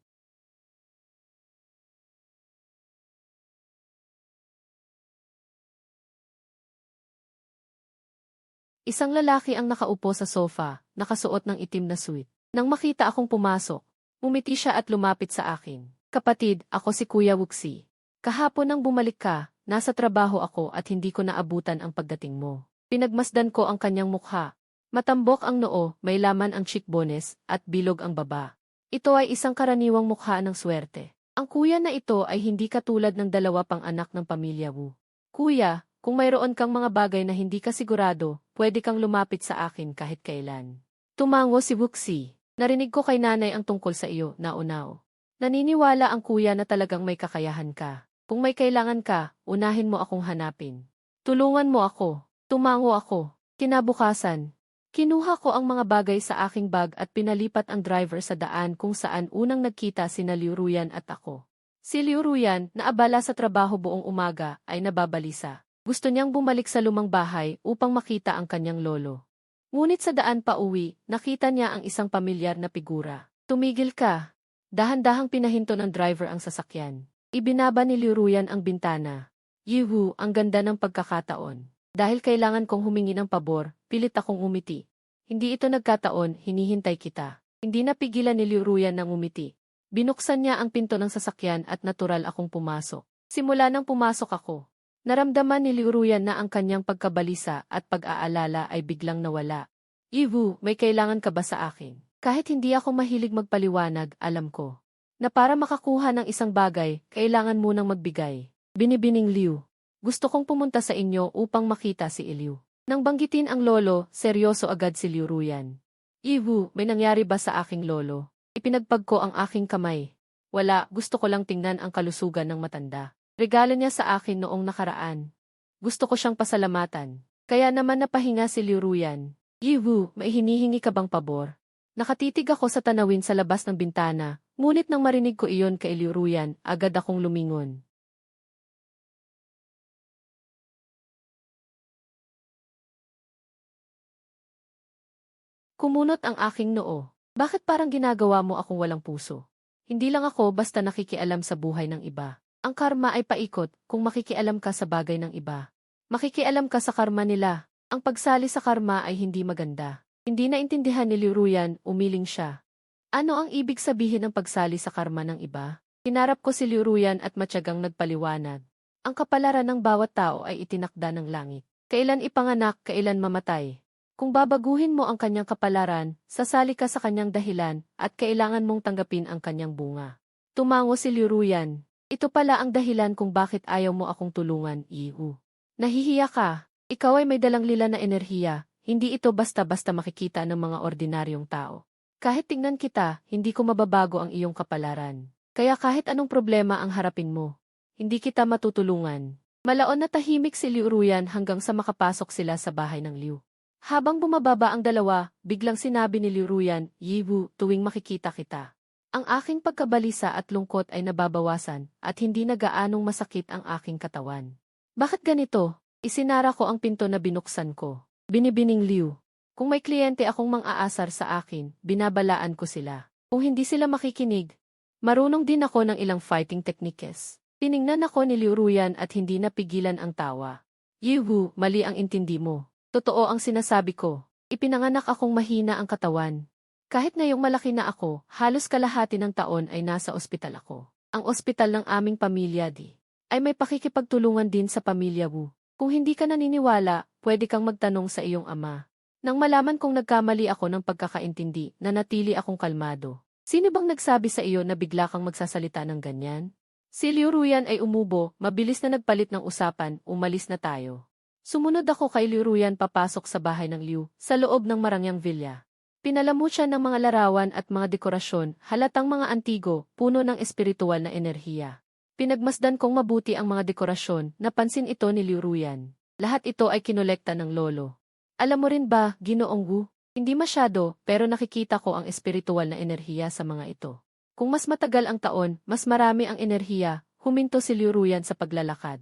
Isang lalaki ang nakaupo sa sofa, nakasuot ng itim na suit. Nang makita akong pumasok, umiti siya at lumapit sa akin. Kapatid, ako si Kuya Wuxi. Kahapon nang bumalik ka, nasa trabaho ako at hindi ko naabutan ang pagdating mo. Pinagmasdan ko ang kanyang mukha. Matambok ang noo, may laman ang cheekbones, at bilog ang baba. Ito ay isang karaniwang mukha ng swerte. Ang kuya na ito ay hindi katulad ng 2 pang anak ng pamilya Wu. Kuya, kung mayroon kang mga bagay na hindi ka sigurado, pwede kang lumapit sa akin kahit kailan. Tumango si Wuxi. Narinig ko kay nanay ang tungkol sa iyo, naunaw. Naniniwala ang kuya na talagang may kakayahan ka. Kung may kailangan ka, unahin mo akong hanapin. Tulungan mo ako. Tumango ako. Kinabukasan, Kinuha ko ang mga bagay sa aking bag at pinalipat ang driver sa daan kung saan unang nagkita sina Liu Ruyan at ako. Si Liu Ruyan, na abala sa trabaho buong umaga, ay nababalisa. Gusto niyang bumalik sa lumang bahay upang makita ang kanyang lolo. Ngunit sa daan pa uwi, nakita niya ang isang pamilyar na figura. Tumigil ka. Dahan-dahang pinahinto ng driver ang sasakyan. Ibinaba ni Liu Ruyan ang bintana. Yuhu, ang ganda ng pagkakataon. Dahil kailangan kong humingi ng pabor, pilit akong umiti. Hindi ito nagkataon, hinihintay kita. Hindi napigilan ni Liu Ruyan ng umiti. Binuksan niya ang pinto ng sasakyan at natural akong pumasok. Simula nang pumasok ako, naramdaman ni Liu Ruyan na ang kanyang pagkabalisa at pag-aalala ay biglang nawala. Iwu, may kailangan ka ba sa akin? Kahit hindi ako mahilig magpaliwanag, alam ko na para makakuha ng isang bagay, kailangan munang magbigay. Binibining Liu. Gusto kong pumunta sa inyo upang makita si Liu. Nang banggitin ang lolo, seryoso agad si Liu Ruyan. Iwu, may nangyari ba sa aking lolo? Ipinagpag ko ang aking kamay. Wala, gusto ko lang tingnan ang kalusugan ng matanda. Regalo niya sa akin noong nakaraan. Gusto ko siyang pasalamatan. Kaya naman napahinga si Liu Ruyan. Iwu, may hinihingi ka bang pabor? Nakatitig ako sa tanawin sa labas ng bintana, ngunit nang marinig ko iyon kay Liu Ruyan, agad akong lumingon. Kumunot ang aking noo. Bakit parang ginagawa mo akong walang puso? Hindi lang ako basta nakikialam sa buhay ng iba. Ang karma ay paikot kung makikialam ka sa bagay ng iba. Makikialam ka sa karma nila. Ang pagsali sa karma ay hindi maganda. Hindi naintindihan ni Liu Ruyan, umiling siya. Ano ang ibig sabihin ng pagsali sa karma ng iba? Hinarap ko si Liu Ruyan at matyagang nagpaliwanag. Ang kapalaran ng bawat tao ay itinakda ng langit. Kailan ipanganak, kailan mamatay. Kung babaguhin mo ang kanyang kapalaran, sasali ka sa kanyang dahilan at kailangan mong tanggapin ang kanyang bunga. Tumango si Liu Ruyan. Ito pala ang dahilan kung bakit ayaw mo akong tulungan, Ihu. Nahihiya ka. Ikaw ay may dalang lila na enerhiya. Hindi ito basta-basta makikita ng mga ordinaryong tao. Kahit tingnan kita, hindi ko mababago ang iyong kapalaran. Kaya kahit anong problema ang harapin mo, hindi kita matutulungan. Malaon na tahimik si Liu Ruyan hanggang sa makapasok sila sa bahay ng Liu. Habang bumababa ang dalawa, biglang sinabi ni Liu Ruyan, Yiwu, tuwing makikita kita. Ang aking pagkabalisa at lungkot ay nababawasan at hindi na gaanong masakit ang aking katawan. Bakit ganito? Isinara ko ang pinto na binuksan ko. Binibining Liu. Kung may kliyente akong mang-aasar sa akin, binabalaan ko sila. Kung hindi sila makikinig, marunong din ako ng ilang fighting techniques. Tiningnan ako ni Liu Ruyan at hindi napigilan ang tawa. Yiwu, mali ang intindi mo. Totoo ang sinasabi ko. Ipinanganak akong mahina ang katawan. Kahit ngayong malaki na ako, halos kalahati ng taon ay nasa ospital ako. Ang ospital ng aming pamilya ay may pakikipagtulungan din sa pamilya Wu. Kung hindi ka naniniwala, pwede kang magtanong sa iyong ama. Nang malaman kong nagkamali ako ng pagkakaintindi, nanatili akong kalmado. Sino bang nagsabi sa iyo na bigla kang magsasalita ng ganyan? Si Liu Ruyan ay umubo, mabilis na nagpalit ng usapan, umalis na tayo. Sumunod ako kay Liu Ruyan papasok sa bahay ng Liu, sa loob ng marangyang villa. Pinalamut siya ng mga larawan at mga dekorasyon, halatang mga antigo, puno ng espiritual na enerhiya. Pinagmasdan kong mabuti ang mga dekorasyon, napansin ito ni Liu Ruyan. Lahat ito ay kinolekta ng lolo. Alam mo rin ba, Ginoong Wu? Hindi masyado, pero nakikita ko ang espiritual na enerhiya sa mga ito. Kung mas matagal ang taon, mas marami ang enerhiya, huminto si Liu Ruyan sa paglalakad.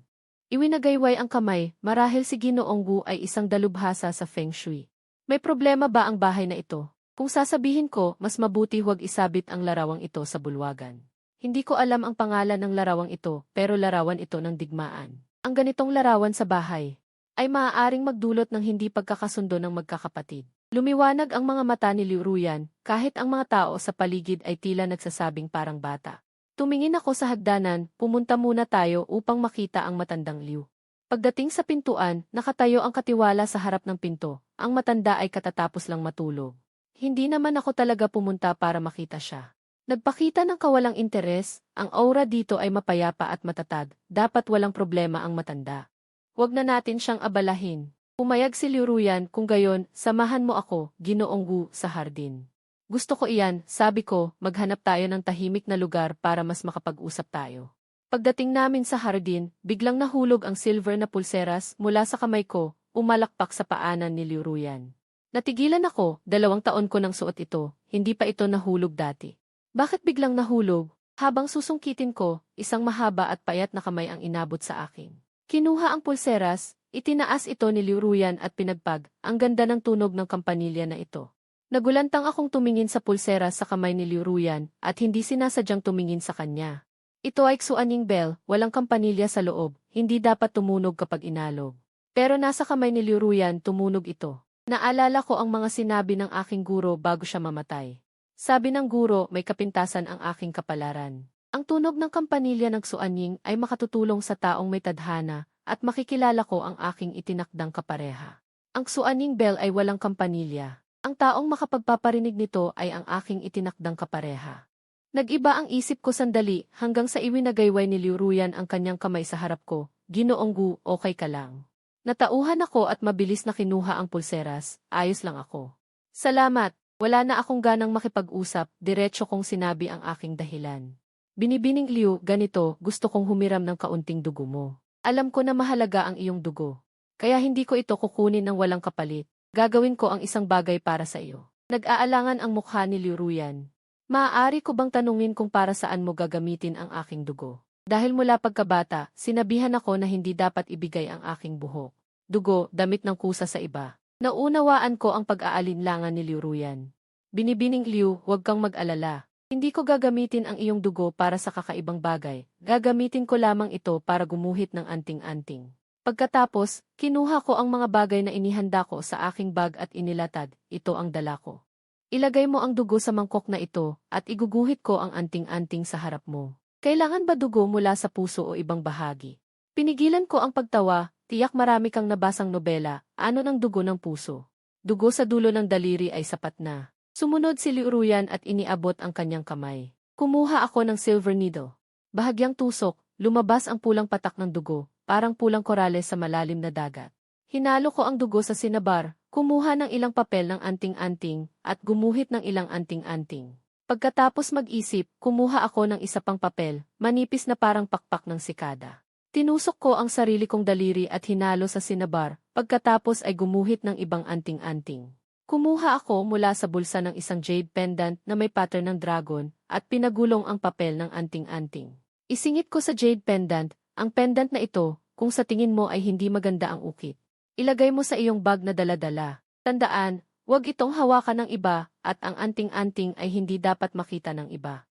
Iwinagayway ang kamay, marahil si Ginoong Wu ay isang dalubhasa sa Feng Shui. May problema ba ang bahay na ito? Kung sasabihin ko, mas mabuti huwag isabit ang larawang ito sa bulwagan. Hindi ko alam ang pangalan ng larawang ito, pero larawan ito ng digmaan. Ang ganitong larawan sa bahay ay maaaring magdulot ng hindi pagkakasundo ng magkakapatid. Lumiwanag ang mga mata ni Liu Ruyan, kahit ang mga tao sa paligid ay tila nagsasabing parang bata. Tumingin ako sa hagdanan, pumunta muna tayo upang makita ang matandang Liu. Pagdating sa pintuan, nakatayo ang katiwala sa harap ng pinto, ang matanda ay katatapos lang matulog. Hindi naman ako talaga pumunta para makita siya. Nagpakita ng kawalang interes, ang aura dito ay mapayapa at matatag, dapat walang problema ang matanda. Huwag na natin siyang abalahin. Pumayag si Liu Ruyan, kung gayon, samahan mo ako, Ginoong Wu, sa hardin. Gusto ko iyan, sabi ko, maghanap tayo ng tahimik na lugar para mas makapag-usap tayo. Pagdating namin sa hardin, biglang nahulog ang silver na pulseras mula sa kamay ko, umalakpak sa paanan ni Liu Ruyan. Natigilan ako, 2 taon ko nang suot ito, hindi pa ito nahulog dati. Bakit biglang nahulog? Habang susungkitin ko, isang mahaba at payat na kamay ang inabot sa akin. Kinuha ang pulseras, itinaas ito ni Liu Ruyan at pinagpag, ang ganda ng tunog ng kampanilya na ito. Nagulantang akong tumingin sa pulseras sa kamay ni Liu Ruyan at hindi sinasadyang tumingin sa kanya. Ito ay Xuanying bell, walang kampanilya sa loob, hindi dapat tumunog kapag inalog. Pero nasa kamay ni Liu Ruyan tumunog ito. Naalala ko ang mga sinabi ng aking guro bago siya mamatay. Sabi ng guro, may kapintasan ang aking kapalaran. Ang tunog ng kampanilya ng Xuanying ay makatutulong sa taong may tadhana at makikilala ko ang aking itinakdang kapareha. Ang Xuanying bell ay walang kampanilya. Ang taong makapagpaparinig nito ay ang aking itinakdang kapareha. Nag-iba ang isip ko sandali hanggang sa iwinagayway ni Liu Ruyan ang kanyang kamay sa harap ko. Ginoong Gu, okay ka lang. Natauhan ako at mabilis na kinuha ang pulseras, ayos lang ako. Salamat. Wala na akong ganang makipag-usap, diretso kong sinabi ang aking dahilan. Binibining Liu, ganito, gusto kong humiram ng kaunting dugo mo. Alam ko na mahalaga ang iyong dugo. Kaya hindi ko ito kukunin ng walang kapalit. Gagawin ko ang isang bagay para sa iyo. Nag-aalangan ang mukha ni Liu Ruyan. Maaari ko bang tanungin kung para saan mo gagamitin ang aking dugo? Dahil mula pagkabata, sinabihan ako na hindi dapat ibigay ang aking buhok. Dugo, damit ng kusa sa iba. Naunawaan ko ang pag-aalinlangan ni Liu Ruyan. Binibining Liu, huwag kang mag-alala. Hindi ko gagamitin ang iyong dugo para sa kakaibang bagay. Gagamitin ko lamang ito para gumuhit ng anting-anting. Pagkatapos, kinuha ko ang mga bagay na inihanda ko sa aking bag at inilatad. Ito ang dala ko. Ilagay mo ang dugo sa mangkok na ito at iguguhit ko ang anting-anting sa harap mo. Kailangan ba dugo mula sa puso o ibang bahagi? Pinigilan ko ang pagtawa. Tiyak marami kang nabasang nobela, ano ng dugo ng puso. Dugo sa dulo ng daliri ay sapat na. Sumunod si Liu Ruyan at iniabot ang kanyang kamay. Kumuha ako ng silver needle. Bahagyang tusok, lumabas ang pulang patak ng dugo, parang pulang korales sa malalim na dagat. Hinalo ko ang dugo sa sinabar, kumuha ng ilang papel ng anting-anting, at gumuhit ng ilang anting-anting. Pagkatapos mag-isip, kumuha ako ng isa pang papel, manipis na parang pakpak ng sikada. Tinusok ko ang sarili kong daliri at hinalo sa sinabar, pagkatapos ay gumuhit ng ibang anting-anting. Kumuha ako mula sa bulsa ng isang jade pendant na may pattern ng dragon at pinagulong ang papel ng anting-anting. Isingit ko sa jade pendant, ang pendant na ito, kung sa tingin mo ay hindi maganda ang ukit. Ilagay mo sa iyong bag na dala-dala. Tandaan, huwag itong hawakan ng iba at ang anting-anting ay hindi dapat makita ng iba.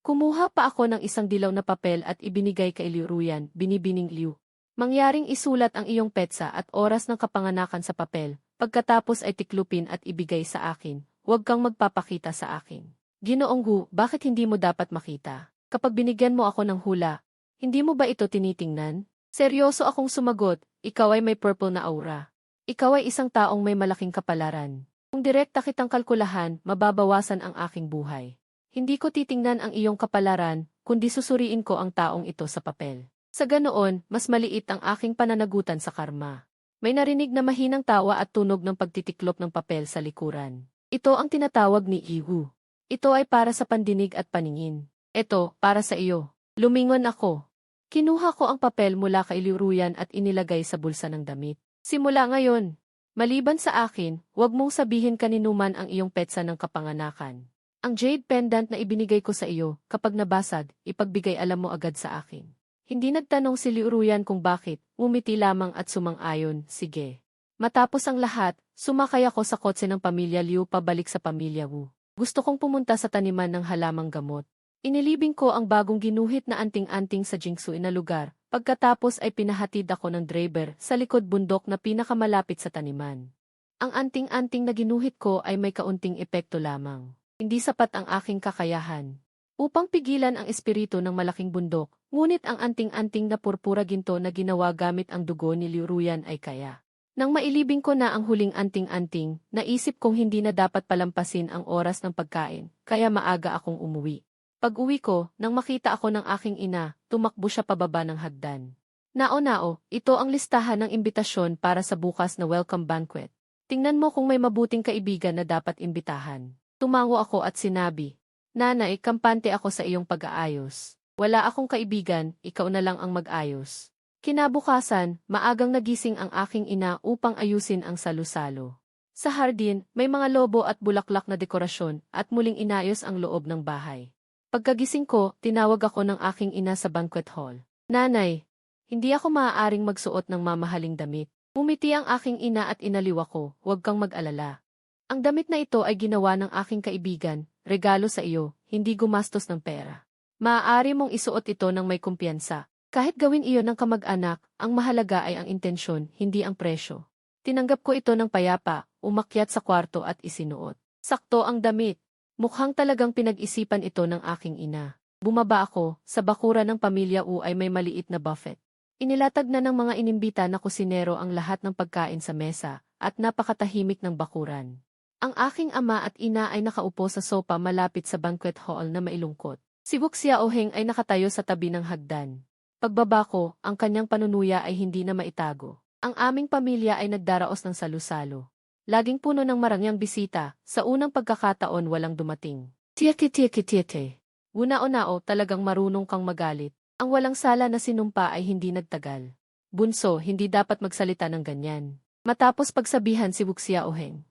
Kumuha pa ako ng isang dilaw na papel at ibinigay kay Liu Ruyan, binibining Liu. Mangyaring isulat ang iyong petsa at oras ng kapanganakan sa papel, pagkatapos ay tiklupin at ibigay sa akin, huwag kang magpapakita sa akin. Ginoong Gu, bakit hindi mo dapat makita? Kapag binigyan mo ako ng hula, hindi mo ba ito tinitingnan? Seryoso akong sumagot, ikaw ay may purple na aura. Ikaw ay isang taong may malaking kapalaran. Kung direkta kitang kalkulahan, mababawasan ang aking buhay. Hindi ko titingnan ang iyong kapalaran, kundi susuriin ko ang taong ito sa papel. Sa ganoon, mas maliit ang aking pananagutan sa karma. May narinig na mahinang tawa at tunog ng pagtitiklop ng papel sa likuran. Ito ang tinatawag ni Ihu. Ito ay para sa pandinig at paningin. Ito, para sa iyo. Lumingon ako. Kinuha ko ang papel mula kay Liu Ruyan at inilagay sa bulsa ng damit. Simula ngayon, maliban sa akin, huwag mong sabihin kaninuman ang iyong petsa ng kapanganakan. Ang jade pendant na ibinigay ko sa iyo, kapag nabasag, ipagbigay alam mo agad sa akin. Hindi nagtanong si Liu Ruyan kung bakit, umiti lamang at sumang-ayon, sige. Matapos ang lahat, sumakay ako sa kotse ng pamilya Liu pabalik sa pamilya Wu. Gusto kong pumunta sa taniman ng halamang gamot. Inilibing ko ang bagong ginuhit na anting-anting sa Jingsu na lugar, pagkatapos ay pinahatid ako ng driver sa likod bundok na pinakamalapit sa taniman. Ang anting-anting na ginuhit ko ay may kaunting epekto lamang. Hindi sapat ang aking kakayahan upang pigilan ang espiritu ng malaking bundok, ngunit ang anting-anting na purpura ginto na ginawa gamit ang dugo ni Liu Ruyan ay kaya. Nang mailibing ko na ang huling anting-anting, naisip kong hindi na dapat palampasin ang oras ng pagkain, kaya maaga akong umuwi. Pag-uwi ko, nang makita ako ng aking ina, tumakbo siya pababa ng hagdan. Nao-nao, ito ang listahan ng imbitasyon para sa bukas na welcome banquet. Tingnan mo kung may mabuting kaibigan na dapat imbitahan. Tumango ako at sinabi, Nanay, kampante ako sa iyong pag-aayos. Wala akong kaibigan, ikaw na lang ang mag-ayos. Kinabukasan, maagang nagising ang aking ina upang ayusin ang salu-salo. Sa hardin, may mga lobo at bulaklak na dekorasyon at muling inayos ang loob ng bahay. Pagkagising ko, tinawag ako ng aking ina sa banquet hall. Nanay, hindi ako maaaring magsuot ng mamahaling damit. Umiti ang aking ina at inaliw ako, huwag kang mag-alala. Ang damit na ito ay ginawa ng aking kaibigan, regalo sa iyo, hindi gumastos ng pera. Maaari mong isuot ito ng may kumpiyansa. Kahit gawin iyon ng kamag-anak, ang mahalaga ay ang intensyon, hindi ang presyo. Tinanggap ko ito ng payapa, umakyat sa kwarto at isinuot. Sakto ang damit. Mukhang talagang pinag-isipan ito ng aking ina. Bumaba ako, sa bakuran ng pamilya U ay may maliit na buffet. Inilatag na ng mga inimbita na kusinero ang lahat ng pagkain sa mesa, at napakatahimik ng bakuran. Ang aking ama at ina ay nakaupo sa sopa malapit sa banquet hall na mailungkot. Si Wuxia Oheng ay nakatayo sa tabi ng hagdan. Pagbaba ko, ang kanyang panunuya ay hindi na maitago. Ang aming pamilya ay nagdaraos ng salu-salo. Laging puno ng marangyang bisita, sa unang pagkakataon walang dumating. Tieke-tieke-tieke. Una-unao talagang marunong kang magalit. Ang walang sala na sinumpa ay hindi nagtagal. Bunso, hindi dapat magsalita ng ganyan. Matapos pagsabihan si Wuxia Oheng.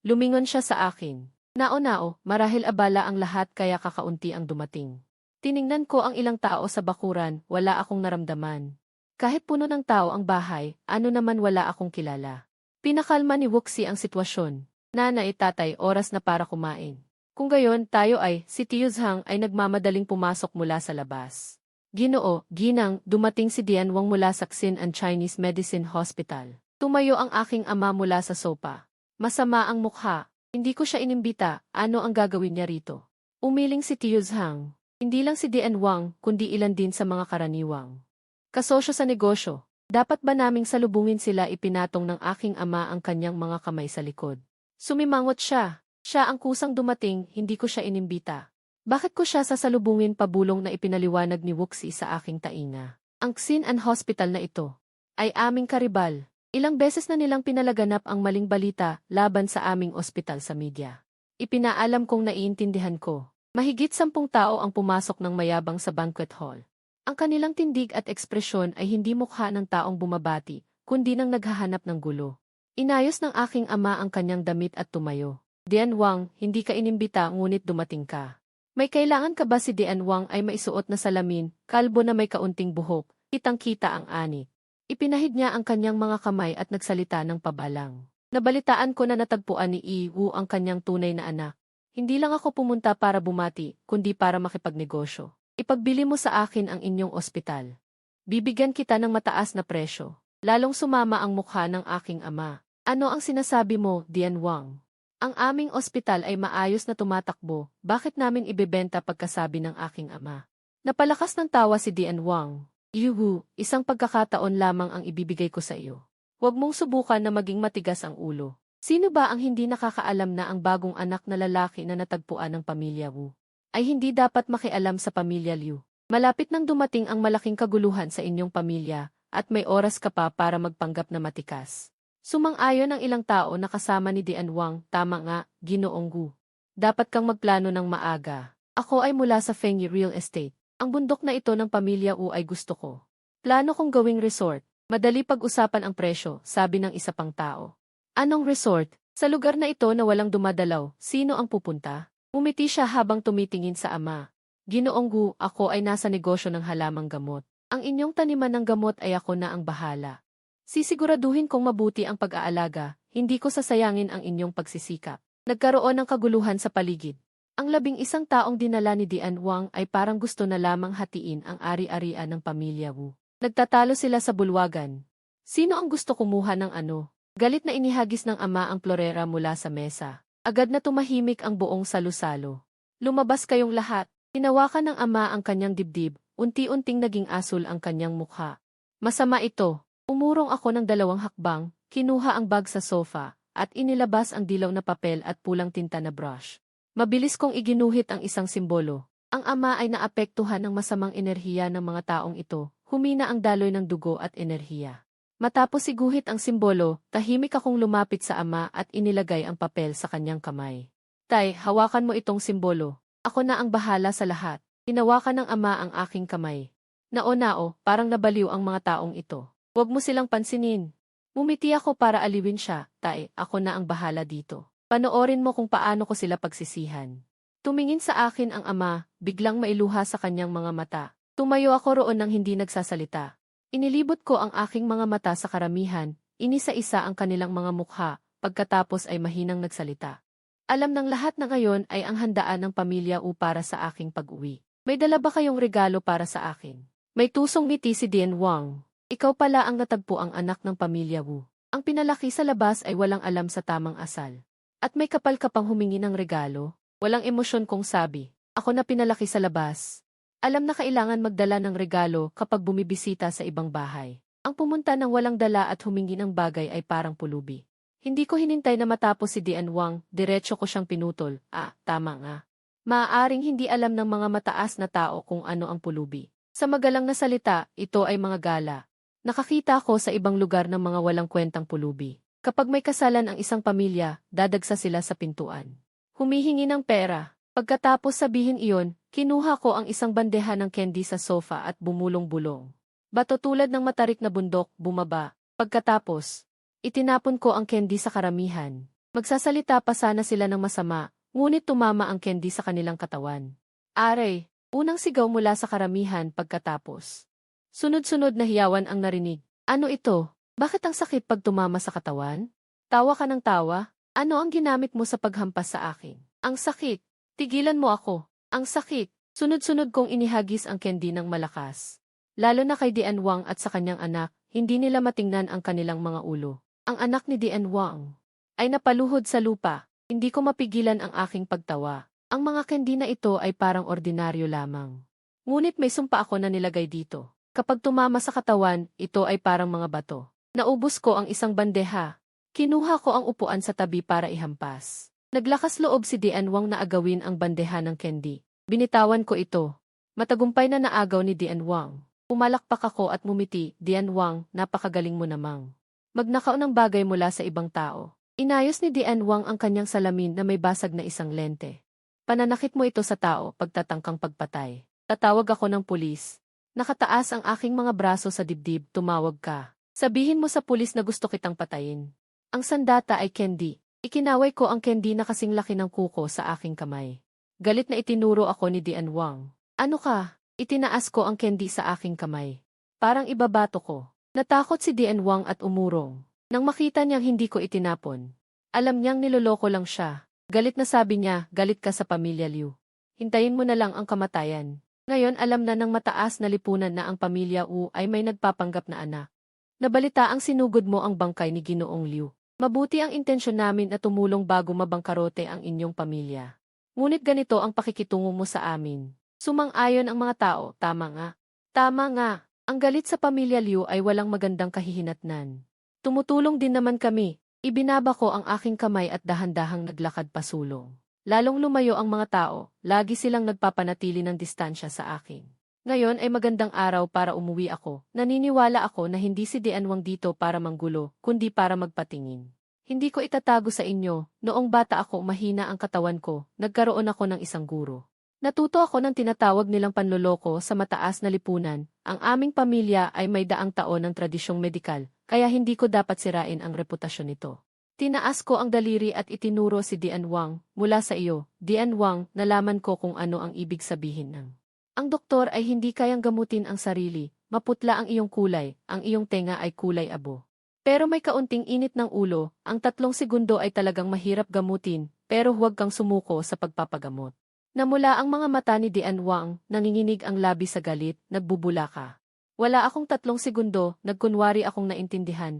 Lumingon siya sa akin. Nao-nao, marahil abala ang lahat kaya kakaunti ang dumating. Tiningnan ko ang ilang tao sa bakuran, wala akong naramdaman. Kahit puno ng tao ang bahay, ano naman wala akong kilala. Pinakalma ni Wuxi ang sitwasyon. Nanay, tatay, oras na para kumain. Kung gayon, tayo si Tio Zhang ay nagmamadaling pumasok mula sa labas. Ginoo, ginang, dumating si Dian Wang mula sa Xin and Chinese Medicine Hospital. Tumayo ang aking ama mula sa sopa. Masama ang mukha. Hindi ko siya inimbita, ano ang gagawin niya rito? Umiling si Tio Zhang. Hindi lang si Dian Wang, kundi ilan din sa mga karaniwang kasosyo sa negosyo. Dapat ba naming salubungin sila? Ipinatong ng aking ama ang kanyang mga kamay sa likod. Sumimangot siya. Siya ang kusang dumating, hindi ko siya inimbita. Bakit ko siya sasalubungin? Pabulong na ipinaliwanag ni Wuxi sa aking tainga. Ang Xin and Hospital na ito ay aming karibal. Ilang beses na nilang pinalaganap ang maling balita laban sa aming ospital sa media. Ipinaalam kong naiintindihan ko. Mahigit 10 tao ang pumasok ng mayabang sa banquet hall. Ang kanilang tindig at ekspresyon ay hindi mukha ng taong bumabati, kundi ng naghahanap ng gulo. Inayos ng aking ama ang kanyang damit at tumayo. Dian Wang, hindi ka inimbita ngunit dumating ka. May kailangan ka ba? Si Dian Wang ay maisuot na salamin, kalbo na may kaunting buhok, kitang-kita ang ani. Ipinahid niya ang kanyang mga kamay at nagsalita ng pabalang. Nabalitaan ko na natagpuan ni Yi Wu ang kanyang tunay na anak. Hindi lang ako pumunta para bumati, kundi para makipagnegosyo. Ipagbili mo sa akin ang inyong ospital. Bibigyan kita ng mataas na presyo. Lalong sumama ang mukha ng aking ama. Ano ang sinasabi mo, Dian Wang? Ang aming ospital ay maayos na tumatakbo, bakit namin ibebenta? Pagkasabi ng aking ama. Napalakas ng tawa si Dian Wang. Yuhu, isang pagkakataon lamang ang ibibigay ko sa iyo. Huwag mong subukan na maging matigas ang ulo. Sino ba ang hindi nakakaalam na ang bagong anak na lalaki na natagpuan ng pamilya Wu ay hindi dapat makialam sa pamilya Liu? Malapit nang dumating ang malaking kaguluhan sa inyong pamilya at may oras ka pa para magpanggap na matikas. Sumang-ayon ang ilang tao na kasama ni Dian Wang. Tama nga, Ginoong Gu. Dapat kang magplano ng maaga. Ako ay mula sa Fengyi Real Estate. Ang bundok na ito ng pamilya Wu ay gusto ko. Plano kong gawing resort. Madali pag-usapan ang presyo, sabi ng isa pang tao. Anong resort? Sa lugar na ito na walang dumadalaw, sino ang pupunta? Umiti siya habang tumitingin sa ama. Ginoong Gu, ako ay nasa negosyo ng halamang gamot. Ang inyong taniman ng gamot ay ako na ang bahala. Sisiguraduhin kong mabuti ang pag-aalaga, hindi ko sasayangin ang inyong pagsisikap. Nagkaroon ng kaguluhan sa paligid. Ang 11 taong dinala ni Dian Wang ay parang gusto na lamang hatiin ang ari-arian ng pamilya Wu. Nagtatalo sila sa bulwagan. Sino ang gusto kumuha ng ano? Galit na inihagis ng ama ang florera mula sa mesa. Agad na tumahimik ang buong salu-salo. Lumabas kayong lahat. Hinawakan ng ama ang kanyang dibdib, unti-unting naging asul ang kanyang mukha. Masama ito. Umurong ako ng 2 hakbang, kinuha ang bag sa sofa, at inilabas ang dilaw na papel at pulang tinta na brush. Mabilis kong iginuhit ang isang simbolo. Ang ama ay naapektuhan ng masamang enerhiya ng mga taong ito, humina ang daloy ng dugo at enerhiya. Matapos iguhit ang simbolo, tahimik akong lumapit sa ama at inilagay ang papel sa kanyang kamay. Tay, hawakan mo itong simbolo. Ako na ang bahala sa lahat. Hinawakan ng ama ang aking kamay. Nao-nao, parang nabaliw ang mga taong ito. Huwag mo silang pansinin. Mumiti ako para aliwin siya, tae, ako na ang bahala dito. Panoorin mo kung paano ko sila pagsisihan. Tumingin sa akin ang ama, biglang mailuha sa kanyang mga mata. Tumayo ako roon nang hindi nagsasalita. Inilibot ko ang aking mga mata sa karamihan, inisa-isa ang kanilang mga mukha, pagkatapos ay mahinang nagsalita. Alam ng lahat na ngayon ay ang handaan ng pamilya U para sa aking pag-uwi. May dala ba kayong regalo para sa akin? May tusong ngiti si Dian Wang. Ikaw pala ang natagpo ang anak ng pamilya Wu. Ang pinalaki sa labas ay walang alam sa tamang asal. At may kapal ka pang humingi ng regalo? Walang emosyon kong sabi. Ako na pinalaki sa labas. Alam na kailangan magdala ng regalo kapag bumibisita sa ibang bahay. Ang pumunta ng walang dala at humingi ng bagay ay parang pulubi. Hindi ko hinintay na matapos si Dian Wang, diretso ko siyang pinutol. Tama nga. Maaaring hindi alam ng mga mataas na tao kung ano ang pulubi. Sa magalang na salita, ito ay mga gala. Nakakita ko sa ibang lugar ng mga walang kwentang pulubi. Kapag may kasalan ang isang pamilya, dadagsa sila sa pintuan. Humihingi ng pera. Pagkatapos sabihin iyon, kinuha ko ang isang bandeha ng candy sa sofa at bumulong-bulong. Bato tulad ng matarik na bundok, bumaba. Pagkatapos, itinapon ko ang candy sa karamihan. Magsasalita pa sana sila ng masama, ngunit tumama ang candy sa kanilang katawan. Aray, unang sigaw mula sa karamihan pagkatapos. Sunod-sunod na hiyawan ang narinig. Ano ito? Bakit ang sakit pag tumama sa katawan? Tawa ka ng tawa? Ano ang ginamit mo sa paghampas sa akin? Ang sakit. Tigilan mo ako. Ang sakit. Sunod-sunod kong inihagis ang candy ng malakas. Lalo na kay Dian Wang at sa kanyang anak, hindi nila matingnan ang kanilang mga ulo. Ang anak ni Dian Wang ay napaluhod sa lupa. Hindi ko mapigilan ang aking pagtawa. Ang mga candy na ito ay parang ordinaryo lamang. Ngunit may sumpa ako na nilagay dito. Kapag tumama sa katawan, ito ay parang mga bato. Naubos ko ang isang bandeha. Kinuha ko ang upuan sa tabi para ihampas. Naglakas loob si Dian Wang na agawin ang bandeha ng candy. Binitawan ko ito. Matagumpay na naagaw ni Dian Wang. Pumalakpak ako at mumiti. Dian Wang, napakagaling mo namang magnakaw ng bagay mula sa ibang tao. Inayos ni Dian Wang ang kanyang salamin na may basag na isang lente. Pananakit mo ito sa tao pagtatangkang pagpatay. Tatawag ako ng pulis. Nakataas ang aking mga braso sa dibdib, tumawag ka. Sabihin mo sa pulis na gusto kitang patayin. Ang sandata ay candy. Ikinaway ko ang candy na kasing laki ng kuko sa aking kamay. Galit na itinuro ako ni Dian Wang. Ano ka? Itinaas ko ang candy sa aking kamay. Parang ibabato ko. Natakot si Dian Wang at umurong. Nang makita niyang hindi ko itinapon. Alam niyang niloloko lang siya. Galit na sabi niya, galit ka sa pamilya Liu. Hintayin mo na lang ang kamatayan. Ngayon alam na ng mataas na lipunan na ang pamilya Wu ay may nagpapanggap na anak. Nabalita ang sinugod mo ang bangkay ni Ginoong Liu. Mabuti ang intensyon namin na tumulong bago mabangkarote ang inyong pamilya. Ngunit ganito ang pakikitungo mo sa amin. Sumang-ayon ang mga tao, tama nga. Tama nga, ang galit sa pamilya Liu ay walang magandang kahihinatnan. Tumutulong din naman kami. Ibinaba ko ang aking kamay at dahan-dahang naglakad pasulong. Lalong lumayo ang mga tao, lagi silang nagpapanatili ng distansya sa akin. Ngayon ay magandang araw para umuwi ako. Naniniwala ako na hindi si Dian Wang dito para manggulo, kundi para magpatingin. Hindi ko itatago sa inyo, noong bata ako mahina ang katawan ko, nagkaroon ako ng isang guro. Natuto ako ng tinatawag nilang panloloko sa mataas na lipunan. Ang aming pamilya ay may daang taon ng tradisyong medikal, kaya hindi ko dapat sirain ang reputasyon nito. Tinaas ko ang daliri at itinuro si Dian Wang, mula sa iyo, Dian Wang, nalaman ko kung ano ang ibig sabihin ng. Ang doktor ay hindi kayang gamutin ang sarili, maputla ang iyong kulay, ang iyong tenga ay kulay abo. Pero may kaunting init ng ulo, ang 3 segundo ay talagang mahirap gamutin, pero huwag kang sumuko sa pagpapagamot. Namula ang mga mata ni Dian Wang, nanginginig ang labi sa galit, nagbubula ka. Wala akong 3 segundo, nagkunwari akong naintindihan.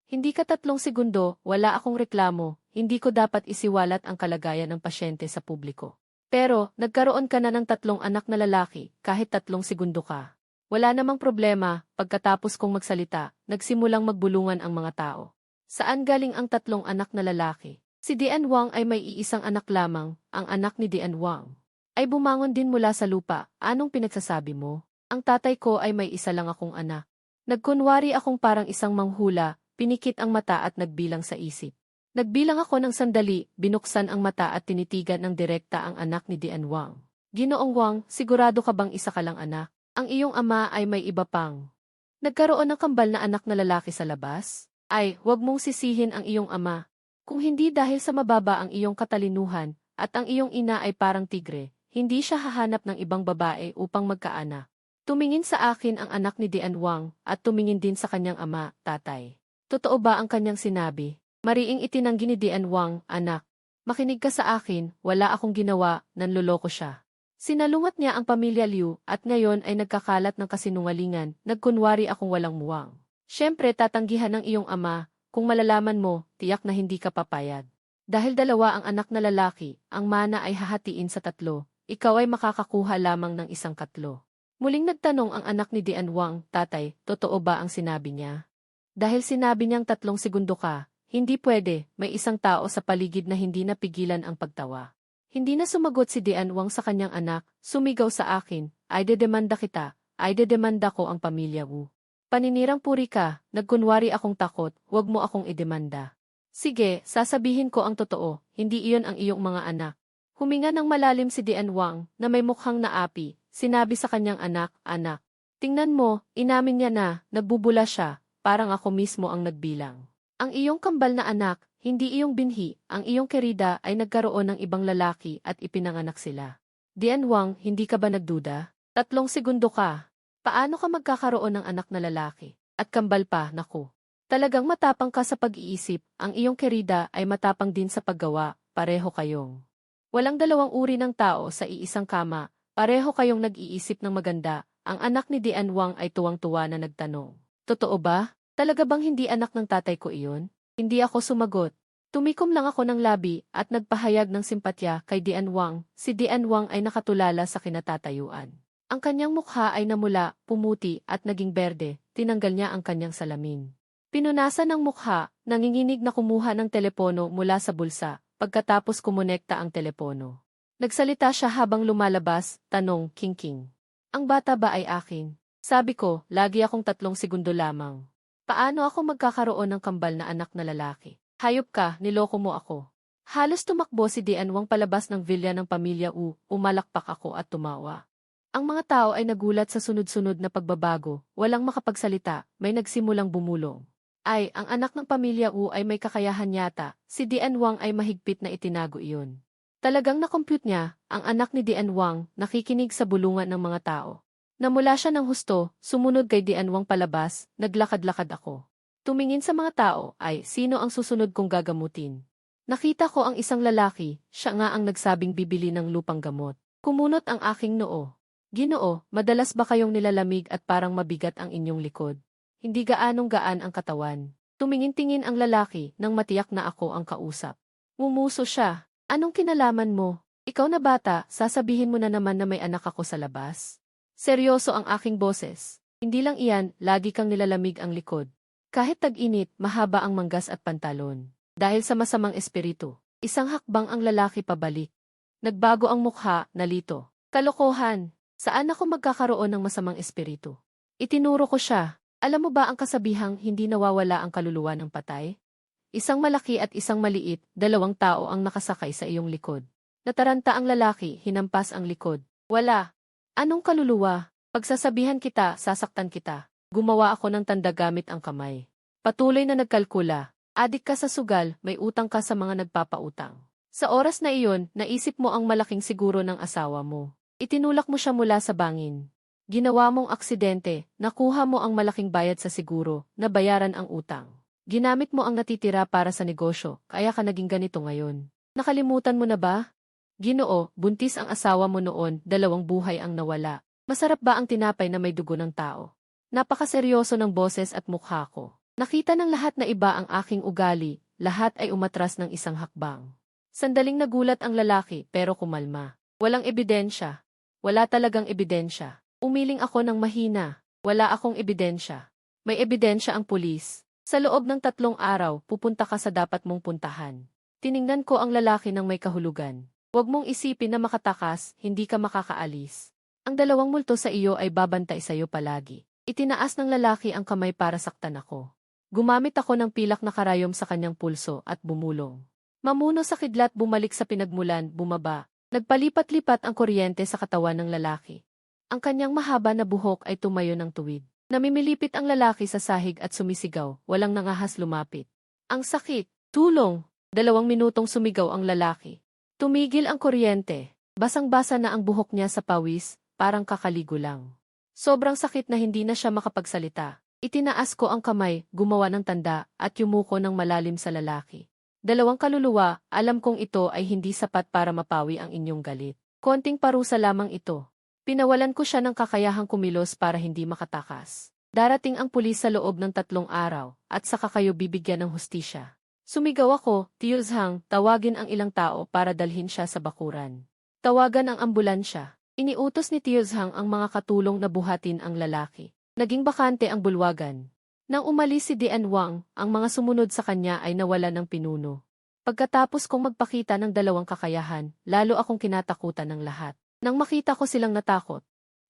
Hindi ka 3 segundo, wala akong reklamo, hindi ko dapat isiwalat ang kalagayan ng pasyente sa publiko. Pero, nagkaroon ka na ng 3 anak na lalaki, kahit 3 segundo ka. Wala namang problema, pagkatapos kong magsalita, nagsimulang magbulungan ang mga tao. Saan galing ang 3 anak na lalaki? Si Dian Wang ay may iisang anak lamang, ang anak ni Dian Wang. Ay bumangon din mula sa lupa, anong pinagsasabi mo? Ang tatay ko ay may isa lang akong anak. Nagkunwari akong parang isang manghula, pinikit ang mata at nagbilang sa isip. Nagbilang ako ng sandali, binuksan ang mata at tinitigan ng direkta ang anak ni Dian Wang. Ginoong Wang, sigurado ka bang isa ka lang anak? Ang iyong ama ay may iba pang. Nagkaroon ng kambal na anak na lalaki sa labas? Ay, huwag mong sisihin ang iyong ama. Kung hindi dahil sa mababa ang iyong katalinuhan, at ang iyong ina ay parang tigre, hindi siya hahanap ng ibang babae upang magkaanak. Tumingin sa akin ang anak ni Dian Wang, at tumingin din sa kanyang ama, tatay. Totoo ba ang kanyang sinabi? Mariing itinanggi ni Dian Wang, anak. Makinig ka sa akin, wala akong ginawa, nanloloko siya. Sinalungat niya ang pamilya Liu at ngayon ay nagkakalat ng kasinungalingan, nagkunwari akong walang muwang. Siyempre tatanggihan ng iyong ama, kung malalaman mo, tiyak na hindi ka papayag. Dahil dalawa ang anak na lalaki, ang mana ay hahatiin sa 3, ikaw ay makakakuha lamang ng 1/4. Muling nagtanong ang anak ni Dian Wang, tatay, totoo ba ang sinabi niya? Dahil sinabi niyang 3 segundo ka, hindi pwede, may isang tao sa paligid na hindi napigilan ang pagtawa. Hindi na sumagot si Dian Wang sa kanyang anak, sumigaw sa akin, ay dedemanda kita, ay dedemanda ko ang pamilya Wu. Paninirang puri ka, nagkunwari akong takot, huwag mo akong idemanda. Sige, sasabihin ko ang totoo, hindi iyon ang iyong mga anak. Huminga ng malalim si Dian Wang, na may mukhang naapi, sinabi sa kanyang anak, anak. Tingnan mo, inamin niya na, nagbubula siya, parang ako mismo ang nagbilang. Ang iyong kambal na anak, hindi iyong binhi, ang iyong kerida ay nagkaroon ng ibang lalaki at ipinanganak sila. Dian Wang, hindi ka ba nagduda? 3 segundo ka. Paano ka magkakaroon ng anak na lalaki? At kambal pa, naku. Talagang matapang ka sa pag-iisip, ang iyong kerida ay matapang din sa paggawa, pareho kayong. Walang dalawang uri ng tao sa iisang kama, pareho kayong nag-iisip ng maganda, ang anak ni Dian Wang ay tuwang-tuwa na nagtanong. Totoo ba? Talaga bang hindi anak ng tatay ko iyon? Hindi ako sumagot. Tumikom lang ako ng labi at nagpahayag ng simpatya kay Dian Wang. Si Dian Wang ay nakatulala sa kinatatayuan. Ang kanyang mukha ay namula, pumuti at naging berde, tinanggal niya ang kanyang salamin. Pinunasan ng mukha, nanginginig na kumuha ng telepono mula sa bulsa, pagkatapos kumonekta ang telepono. Nagsalita siya habang lumalabas, tanong, King. Ang bata ba ay akin? Sabi ko, lagi akong 3 segundo lamang. Paano ako magkakaroon ng kambal na anak na lalaki? Hayop ka, niloko mo ako. Halos tumakbo si Dian Wang palabas ng villa ng pamilya Wu, umalakpak ako at tumawa. Ang mga tao ay nagulat sa sunod-sunod na pagbabago, walang makapagsalita, may nagsimulang bumulong. Ay, ang anak ng pamilya Wu ay may kakayahan yata, si Dian Wang ay mahigpit na itinago iyon. Talagang nakompute niya, ang anak ni Dian Wang, nakikinig sa bulungan ng mga tao. Namula siya ng husto, sumunod kay Dian Wang palabas, naglakad-lakad ako. Tumingin sa mga tao, ay, sino ang susunod kong gagamutin? Nakita ko ang isang lalaki, siya nga ang nagsabing bibili ng lupang gamot. Kumunot ang aking noo. Ginoo, madalas ba kayong nilalamig at parang mabigat ang inyong likod? Hindi gaanong gaan ang katawan. Tumingin-tingin ang lalaki, nang matiyak na ako ang kausap. Mumuso siya. Anong kinalaman mo? Ikaw na bata, sasabihin mo na naman na may anak ako sa labas? Seryoso ang aking boses. Hindi lang iyan, lagi kang nilalamig ang likod. Kahit tag-init, mahaba ang manggas at pantalon. Dahil sa masamang espiritu, isang hakbang ang lalaki pabalik. Nagbago ang mukha, nalito. Kalokohan! Saan ako magkakaroon ng masamang espiritu? Itinuro ko siya. Alam mo ba ang kasabihang hindi nawawala ang kaluluwa ng patay? Isang malaki at isang maliit, 2 tao ang nakasakay sa iyong likod. Nataranta ang lalaki, hinampas ang likod. Wala. Anong kaluluwa? Pagsasabihan kita, sasaktan kita. Gumawa ako ng tanda gamit ang kamay. Patuloy na nagkalkula. Adik ka sa sugal, may utang ka sa mga nagpapautang. Sa oras na iyon, naisip mo ang malaking siguro ng asawa mo. Itinulak mo siya mula sa bangin. Ginawa mong aksidente, nakuha mo ang malaking bayad sa siguro, nabayaran ang utang. Ginamit mo ang natitira para sa negosyo, kaya ka naging ganito ngayon. Nakalimutan mo na ba? Ginoo, buntis ang asawa mo noon, 2 buhay ang nawala. Masarap ba ang tinapay na may dugo ng tao? Napakaseryoso ng boses at mukha ko. Nakita ng lahat na iba ang aking ugali, lahat ay umatras ng isang hakbang. Sandaling nagulat ang lalaki pero kumalma. Walang ebidensya. Wala talagang ebidensya. Umiling ako ng mahina. Wala akong ebidensya. May ebidensya ang pulis. Sa loob ng 3 araw, pupunta ka sa dapat mong puntahan. Tiningnan ko ang lalaki ng may kahulugan. Huwag mong isipin na makatakas, hindi ka makakaalis. Ang 2 multo sa iyo ay babantay sa iyo palagi. Itinaas ng lalaki ang kamay para saktan ako. Gumamit ako ng pilak na karayom sa kanyang pulso at bumulong. Mamuno sa kidlat bumalik sa pinagmulan, bumaba. Nagpalipat-lipat ang kuryente sa katawan ng lalaki. Ang kanyang mahaba na buhok ay tumayo ng tuwid. Namimilipit ang lalaki sa sahig at sumisigaw, walang nangahas lumapit. Ang sakit! Tulong! 2 minutong sumigaw ang lalaki. Tumigil ang kuryente. Basang-basa na ang buhok niya sa pawis, parang kakaligo lang. Sobrang sakit na hindi na siya makapagsalita. Itinaas ko ang kamay, gumawa ng tanda, at yumuko ng malalim sa lalaki. 2 kaluluwa, alam kong ito ay hindi sapat para mapawi ang inyong galit. Konting parusa lamang ito. Pinawalan ko siya ng kakayahang kumilos para hindi makatakas. Darating ang pulis sa loob ng 3 araw, at saka kayo bibigyan ng hustisya. Sumigaw ako, Tio Zhang, tawagin ang ilang tao para dalhin siya sa bakuran. Tawagan ang ambulansya. Iniutos ni Tio Zhang ang mga katulong na buhatin ang lalaki. Naging bakante ang bulwagan. Nang umalis si Dian Wang, ang mga sumunod sa kanya ay nawala ng pinuno. Pagkatapos kong magpakita ng 2 kakayahan, lalo akong kinatakutan ng lahat. Nang makita ko silang natakot,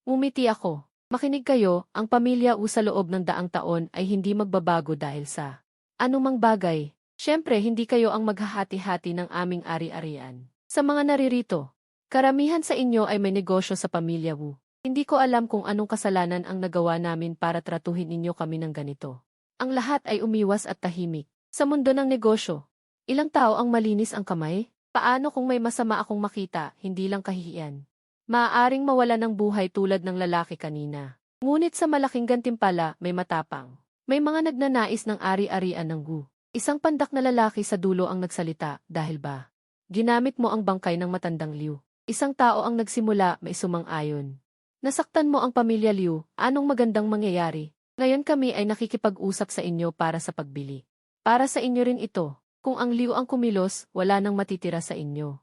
umiti ako. Makinig kayo, ang pamilya sa loob ng 100 taon ay hindi magbabago dahil sa anumang bagay. Siyempre, hindi kayo ang maghahati-hati ng aming ari-arian. Sa mga naririto, karamihan sa inyo ay may negosyo sa pamilya Wu. Hindi ko alam kung anong kasalanan ang nagawa namin para tratuhin ninyo kami ng ganito. Ang lahat ay umiwas at tahimik. Sa mundo ng negosyo, ilang tao ang malinis ang kamay? Paano kung may masama akong makita, hindi lang kahihiyan? Maaaring mawala ng buhay tulad ng lalaki kanina. Ngunit sa malaking gantimpala, may matapang. May mga nagnanais ng ari-arian ng Wu. Isang pandak na lalaki sa dulo ang nagsalita, dahil ba? Ginamit mo ang bangkay ng matandang Liu. Isang tao ang nagsimula, may sumang-ayon. Nasaktan mo ang pamilya Liu, anong magandang mangyayari? Ngayon kami ay nakikipag-usap sa inyo para sa pagbili. Para sa inyo rin ito. Kung ang Liu ang kumilos, wala nang matitira sa inyo.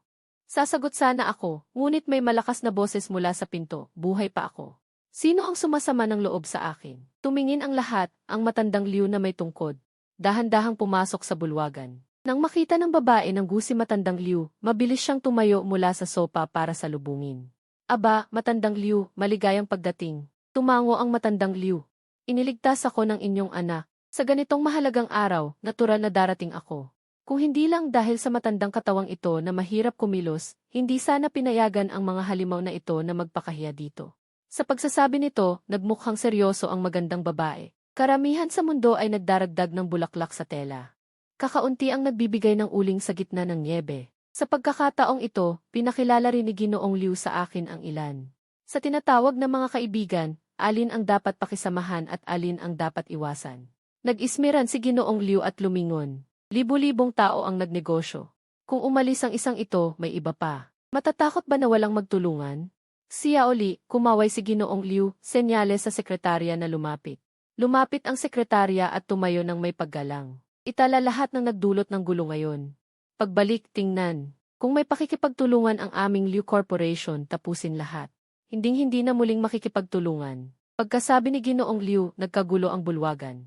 Sasagot sana ako, ngunit may malakas na boses mula sa pinto, buhay pa ako. Sino ang sumasama ng loob sa akin? Tumingin ang lahat, ang matandang Liu na may tungkod. Dahan-dahang pumasok sa bulwagan. Nang makita ng babae ng gusi matandang Liu, mabilis siyang tumayo mula sa sopa para salubungin. Aba, matandang Liu, maligayang pagdating. Tumango ang matandang Liu. Iniligtas ako ng inyong anak. Sa ganitong mahalagang araw, natural na darating ako. Kung hindi lang dahil sa matandang katawang ito na mahirap kumilos, hindi sana pinayagan ang mga halimaw na ito na magpakahiya dito. Sa pagsasabi nito, nagmukhang seryoso ang magandang babae. Karamihan sa mundo ay nagdaragdag ng bulaklak sa tela. Kakaunti ang nagbibigay ng uling sa gitna ng niebe. Sa pagkakataong ito, pinakilala rin ni Ginoong Liu sa akin ang ilan. Sa tinatawag na mga kaibigan, alin ang dapat pakisamahan at alin ang dapat iwasan. Nag-ismiran si Ginoong Liu at lumingon. Libo-libong tao ang nagnegosyo. Kung umalis ang isang ito, may iba pa. Matatakot ba na walang magtulungan? Siya uli, kumaway si Ginoong Liu, senyales sa sekretarya na lumapit. Lumapit ang sekretarya at tumayo ng may paggalang. Itala lahat ng nagdulot ng gulo ngayon. Pagbalik, tingnan. Kung may pakikipagtulungan ang aming Liu Corporation, tapusin lahat. Hinding-hindi na muling makikipagtulungan. Pagkasabi ni Ginoong Liu, nagkagulo ang bulwagan.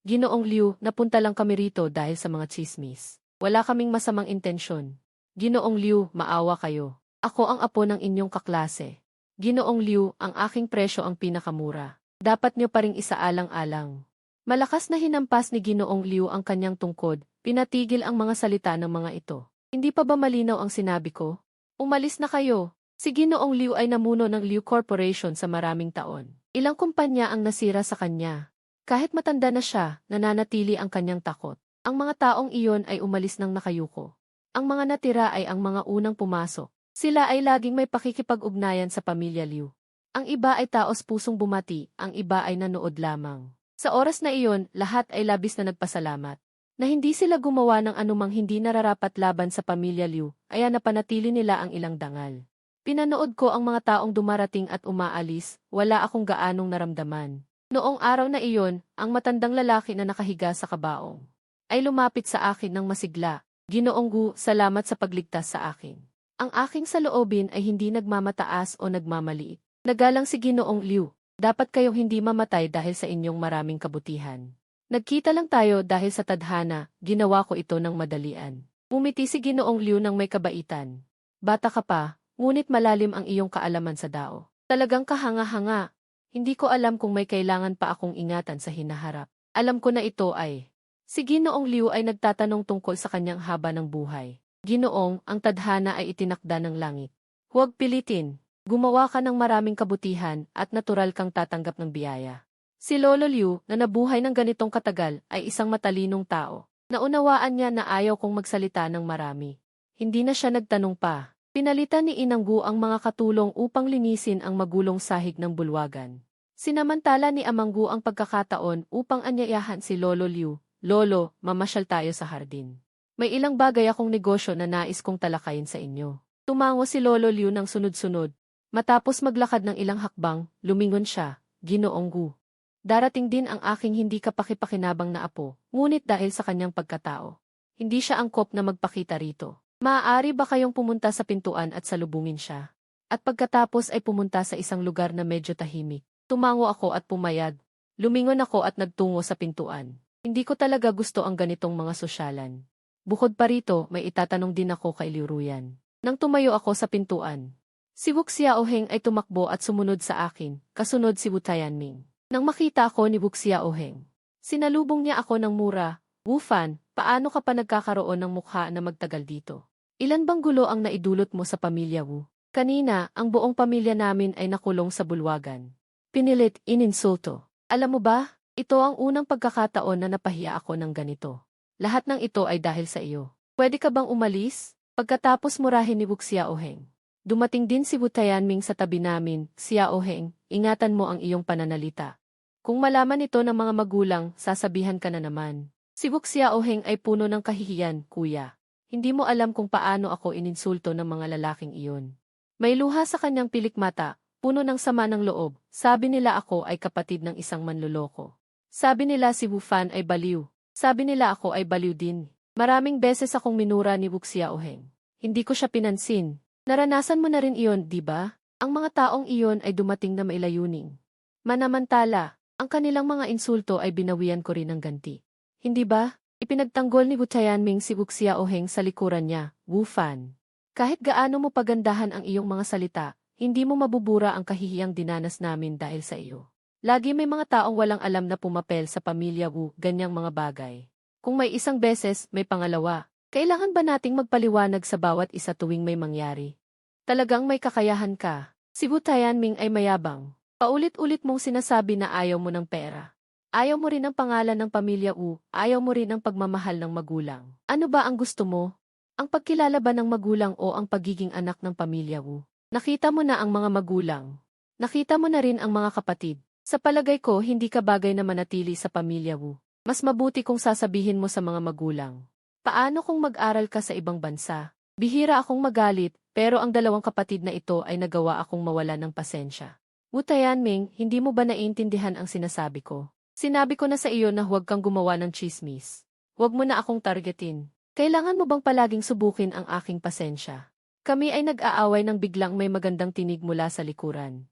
Ginoong Liu, napunta lang kami rito dahil sa mga tsismis. Wala kaming masamang intensyon. Ginoong Liu, maawa kayo. Ako ang apo ng inyong kaklase. Ginoong Liu, ang aking presyo ang pinakamura. Dapat niyo pa ring isaalang-alang. Malakas na hinampas ni Ginoong Liu ang kanyang tungkod, pinatigil ang mga salita ng mga ito. Hindi pa ba malinaw ang sinabi ko? Umalis na kayo. Si Ginoong Liu ay namuno ng Liu Corporation sa maraming taon. Ilang kumpanya ang nasira sa kanya. Kahit matanda na siya, nananatili ang kanyang takot. Ang mga taong iyon ay umalis ng nakayuko. Ang mga natira ay ang mga unang pumasok. Sila ay laging may pakikipag-ugnayan sa pamilya Liu. Ang iba ay taos pusong bumati, ang iba ay nanood lamang. Sa oras na iyon, lahat ay labis na nagpasalamat. Na hindi sila gumawa ng anumang hindi nararapat laban sa pamilya Liu, ay napanatili nila ang ilang dangal. Pinanood ko ang mga taong dumarating at umaalis, wala akong gaanong naramdaman. Noong araw na iyon, ang matandang lalaki na nakahiga sa kabaong ay lumapit sa akin ng masigla. Ginoong Gu, salamat sa pagligtas sa akin. Ang aking saloobin ay hindi nagmamataas o nagmamaliit. Nagalang si Ginoong Liu, dapat kayong hindi mamatay dahil sa inyong maraming kabutihan. Nagkita lang tayo dahil sa tadhana, ginawa ko ito ng madalian. Umiti si Ginoong Liu ng may kabaitan. Bata ka pa, ngunit malalim ang iyong kaalaman sa dao. Talagang kahanga-hanga. Hindi ko alam kung may kailangan pa akong ingatan sa hinaharap. Alam ko na ito ay... Si Ginoong Liu ay nagtatanong tungkol sa kanyang haba ng buhay. Ginoong, ang tadhana ay itinakda ng langit. Huwag pilitin. Gumawa ka ng maraming kabutihan at natural kang tatanggap ng biyaya. Si Lolo Liu, na nabuhay ng ganitong katagal, ay isang matalinong tao. Naunawaan niya na ayaw kong magsalita ng marami. Hindi na siya nagtanong pa. Pinalitan ni Inang Gu ang mga katulong upang linisin ang magulong sahig ng bulwagan. Sinamantala ni Amang Gu ang pagkakataon upang anyayahan si Lolo Liu. Lolo, mamasyal tayo sa hardin. May ilang bagay akong negosyo na nais kong talakayin sa inyo. Tumango si Lolo Liu ng sunod-sunod. Matapos maglakad ng ilang hakbang, lumingon siya, Ginoong Gu. Darating din ang aking hindi kapakipakinabang na apo, ngunit dahil sa kanyang pagkatao. Hindi siya angkop na magpakita rito. Maaari ba kayong pumunta sa pintuan at salubungin siya? At pagkatapos ay pumunta sa isang lugar na medyo tahimik. Tumango ako at pumayag. Lumingon ako at nagtungo sa pintuan. Hindi ko talaga gusto ang ganitong mga sosyalan. Bukod pa rito, may itatanong din ako kay Liu Ruyan. Nang tumayo ako sa pintuan, si Wu Xiaoheng ay tumakbo at sumunod sa akin, kasunod si Wu Tianming. Nang makita ako ni Wu Xiaoheng, sinalubong niya ako ng mura, Wu Fan, paano ka pa nagkakaroon ng mukha na magtagal dito? Ilan bang gulo ang naidulot mo sa pamilya Wu? Kanina, ang buong pamilya namin ay nakulong sa bulwagan. Pinilit, ininsulto. Alam mo ba, ito ang unang pagkakataon na napahiya ako ng ganito. Lahat ng ito ay dahil sa iyo. Pwede ka bang umalis? Pagkatapos murahin ni Wu Xiaoheng. Dumating din si Wu Tianming sa tabi namin, Xiaoheng, ingatan mo ang iyong pananalita. Kung malaman ito ng mga magulang, sasabihan ka na naman. Si Wu Xiaoheng ay puno ng kahihiyan, kuya. Hindi mo alam kung paano ako ininsulto ng mga lalaking iyon. May luha sa kanyang pilikmata, puno ng sama ng loob. Sabi nila ako ay kapatid ng isang manloloko. Sabi nila si Wu Fan ay baliw. Sabi nila ako ay baliw din. Maraming beses akong minura ni Wu Xiaoheng. Hindi ko siya pinansin. Naranasan mo na rin iyon, di ba? Ang mga taong iyon ay dumating na mailayuning. Manamantala, ang kanilang mga insulto ay binawian ko rin ng ganti. Hindi ba? Ipinagtanggol ni Wu Tianming si Wu Xiaoheng sa likuran niya, Wu Fan. Kahit gaano mo pagandahan ang iyong mga salita, hindi mo mabubura ang kahihiyang dinanas namin dahil sa iyo. Lagi may mga taong walang alam na pumapel sa pamilya Wu, ganyang mga bagay. Kung may isang beses, may pangalawa. Kailangan ba nating magpaliwanag sa bawat isa tuwing may mangyari? Talagang may kakayahan ka. Si Wu Tianming ay mayabang. Paulit-ulit mong sinasabi na ayaw mo ng pera. Ayaw mo rin ang pangalan ng pamilya Wu, ayaw mo rin ang pagmamahal ng magulang. Ano ba ang gusto mo? Ang pagkilala ba ng magulang o ang pagiging anak ng pamilya Wu? Nakita mo na ang mga magulang. Nakita mo na rin ang mga kapatid. Sa palagay ko, hindi ka bagay na manatili sa pamilya Wu. Mas mabuti kung sasabihin mo sa mga magulang. Paano kung mag-aral ka sa ibang bansa? Bihira akong magalit, pero ang dalawang kapatid na ito ay nagawa akong mawala ng pasensya. Wu Tianming, hindi mo ba naiintindihan ang sinasabi ko? Sinabi ko na sa iyo na huwag kang gumawa ng chismis. Huwag mo na akong targetin. Kailangan mo bang palaging subukin ang aking pasensya? Kami ay nag-aaway nang biglang may magandang tinig mula sa likuran.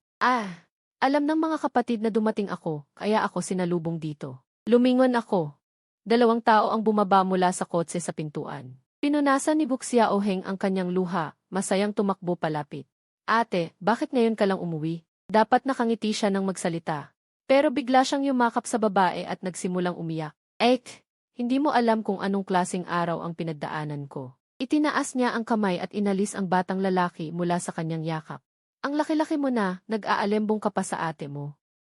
Alam ng mga kapatid na dumating ako, kaya ako sinalubong dito. Lumingon ako. Dalawang tao ang bumaba mula sa kotse sa pintuan. Pinunasan ni Wu Xiaoheng ang kanyang luha, masayang tumakbo palapit. Ate, bakit ngayon ka lang umuwi? Dapat nakangiti siya nang magsalita. Pero bigla siyang yumakap sa babae at nagsimulang umiyak. Hindi mo alam kung anong klaseng araw ang pinagdaanan ko. Itinaas niya ang kamay at inalis ang batang lalaki mula sa kanyang yakap. Ang laki-laki mo na, nag-aalembong ka pa sa ate mo.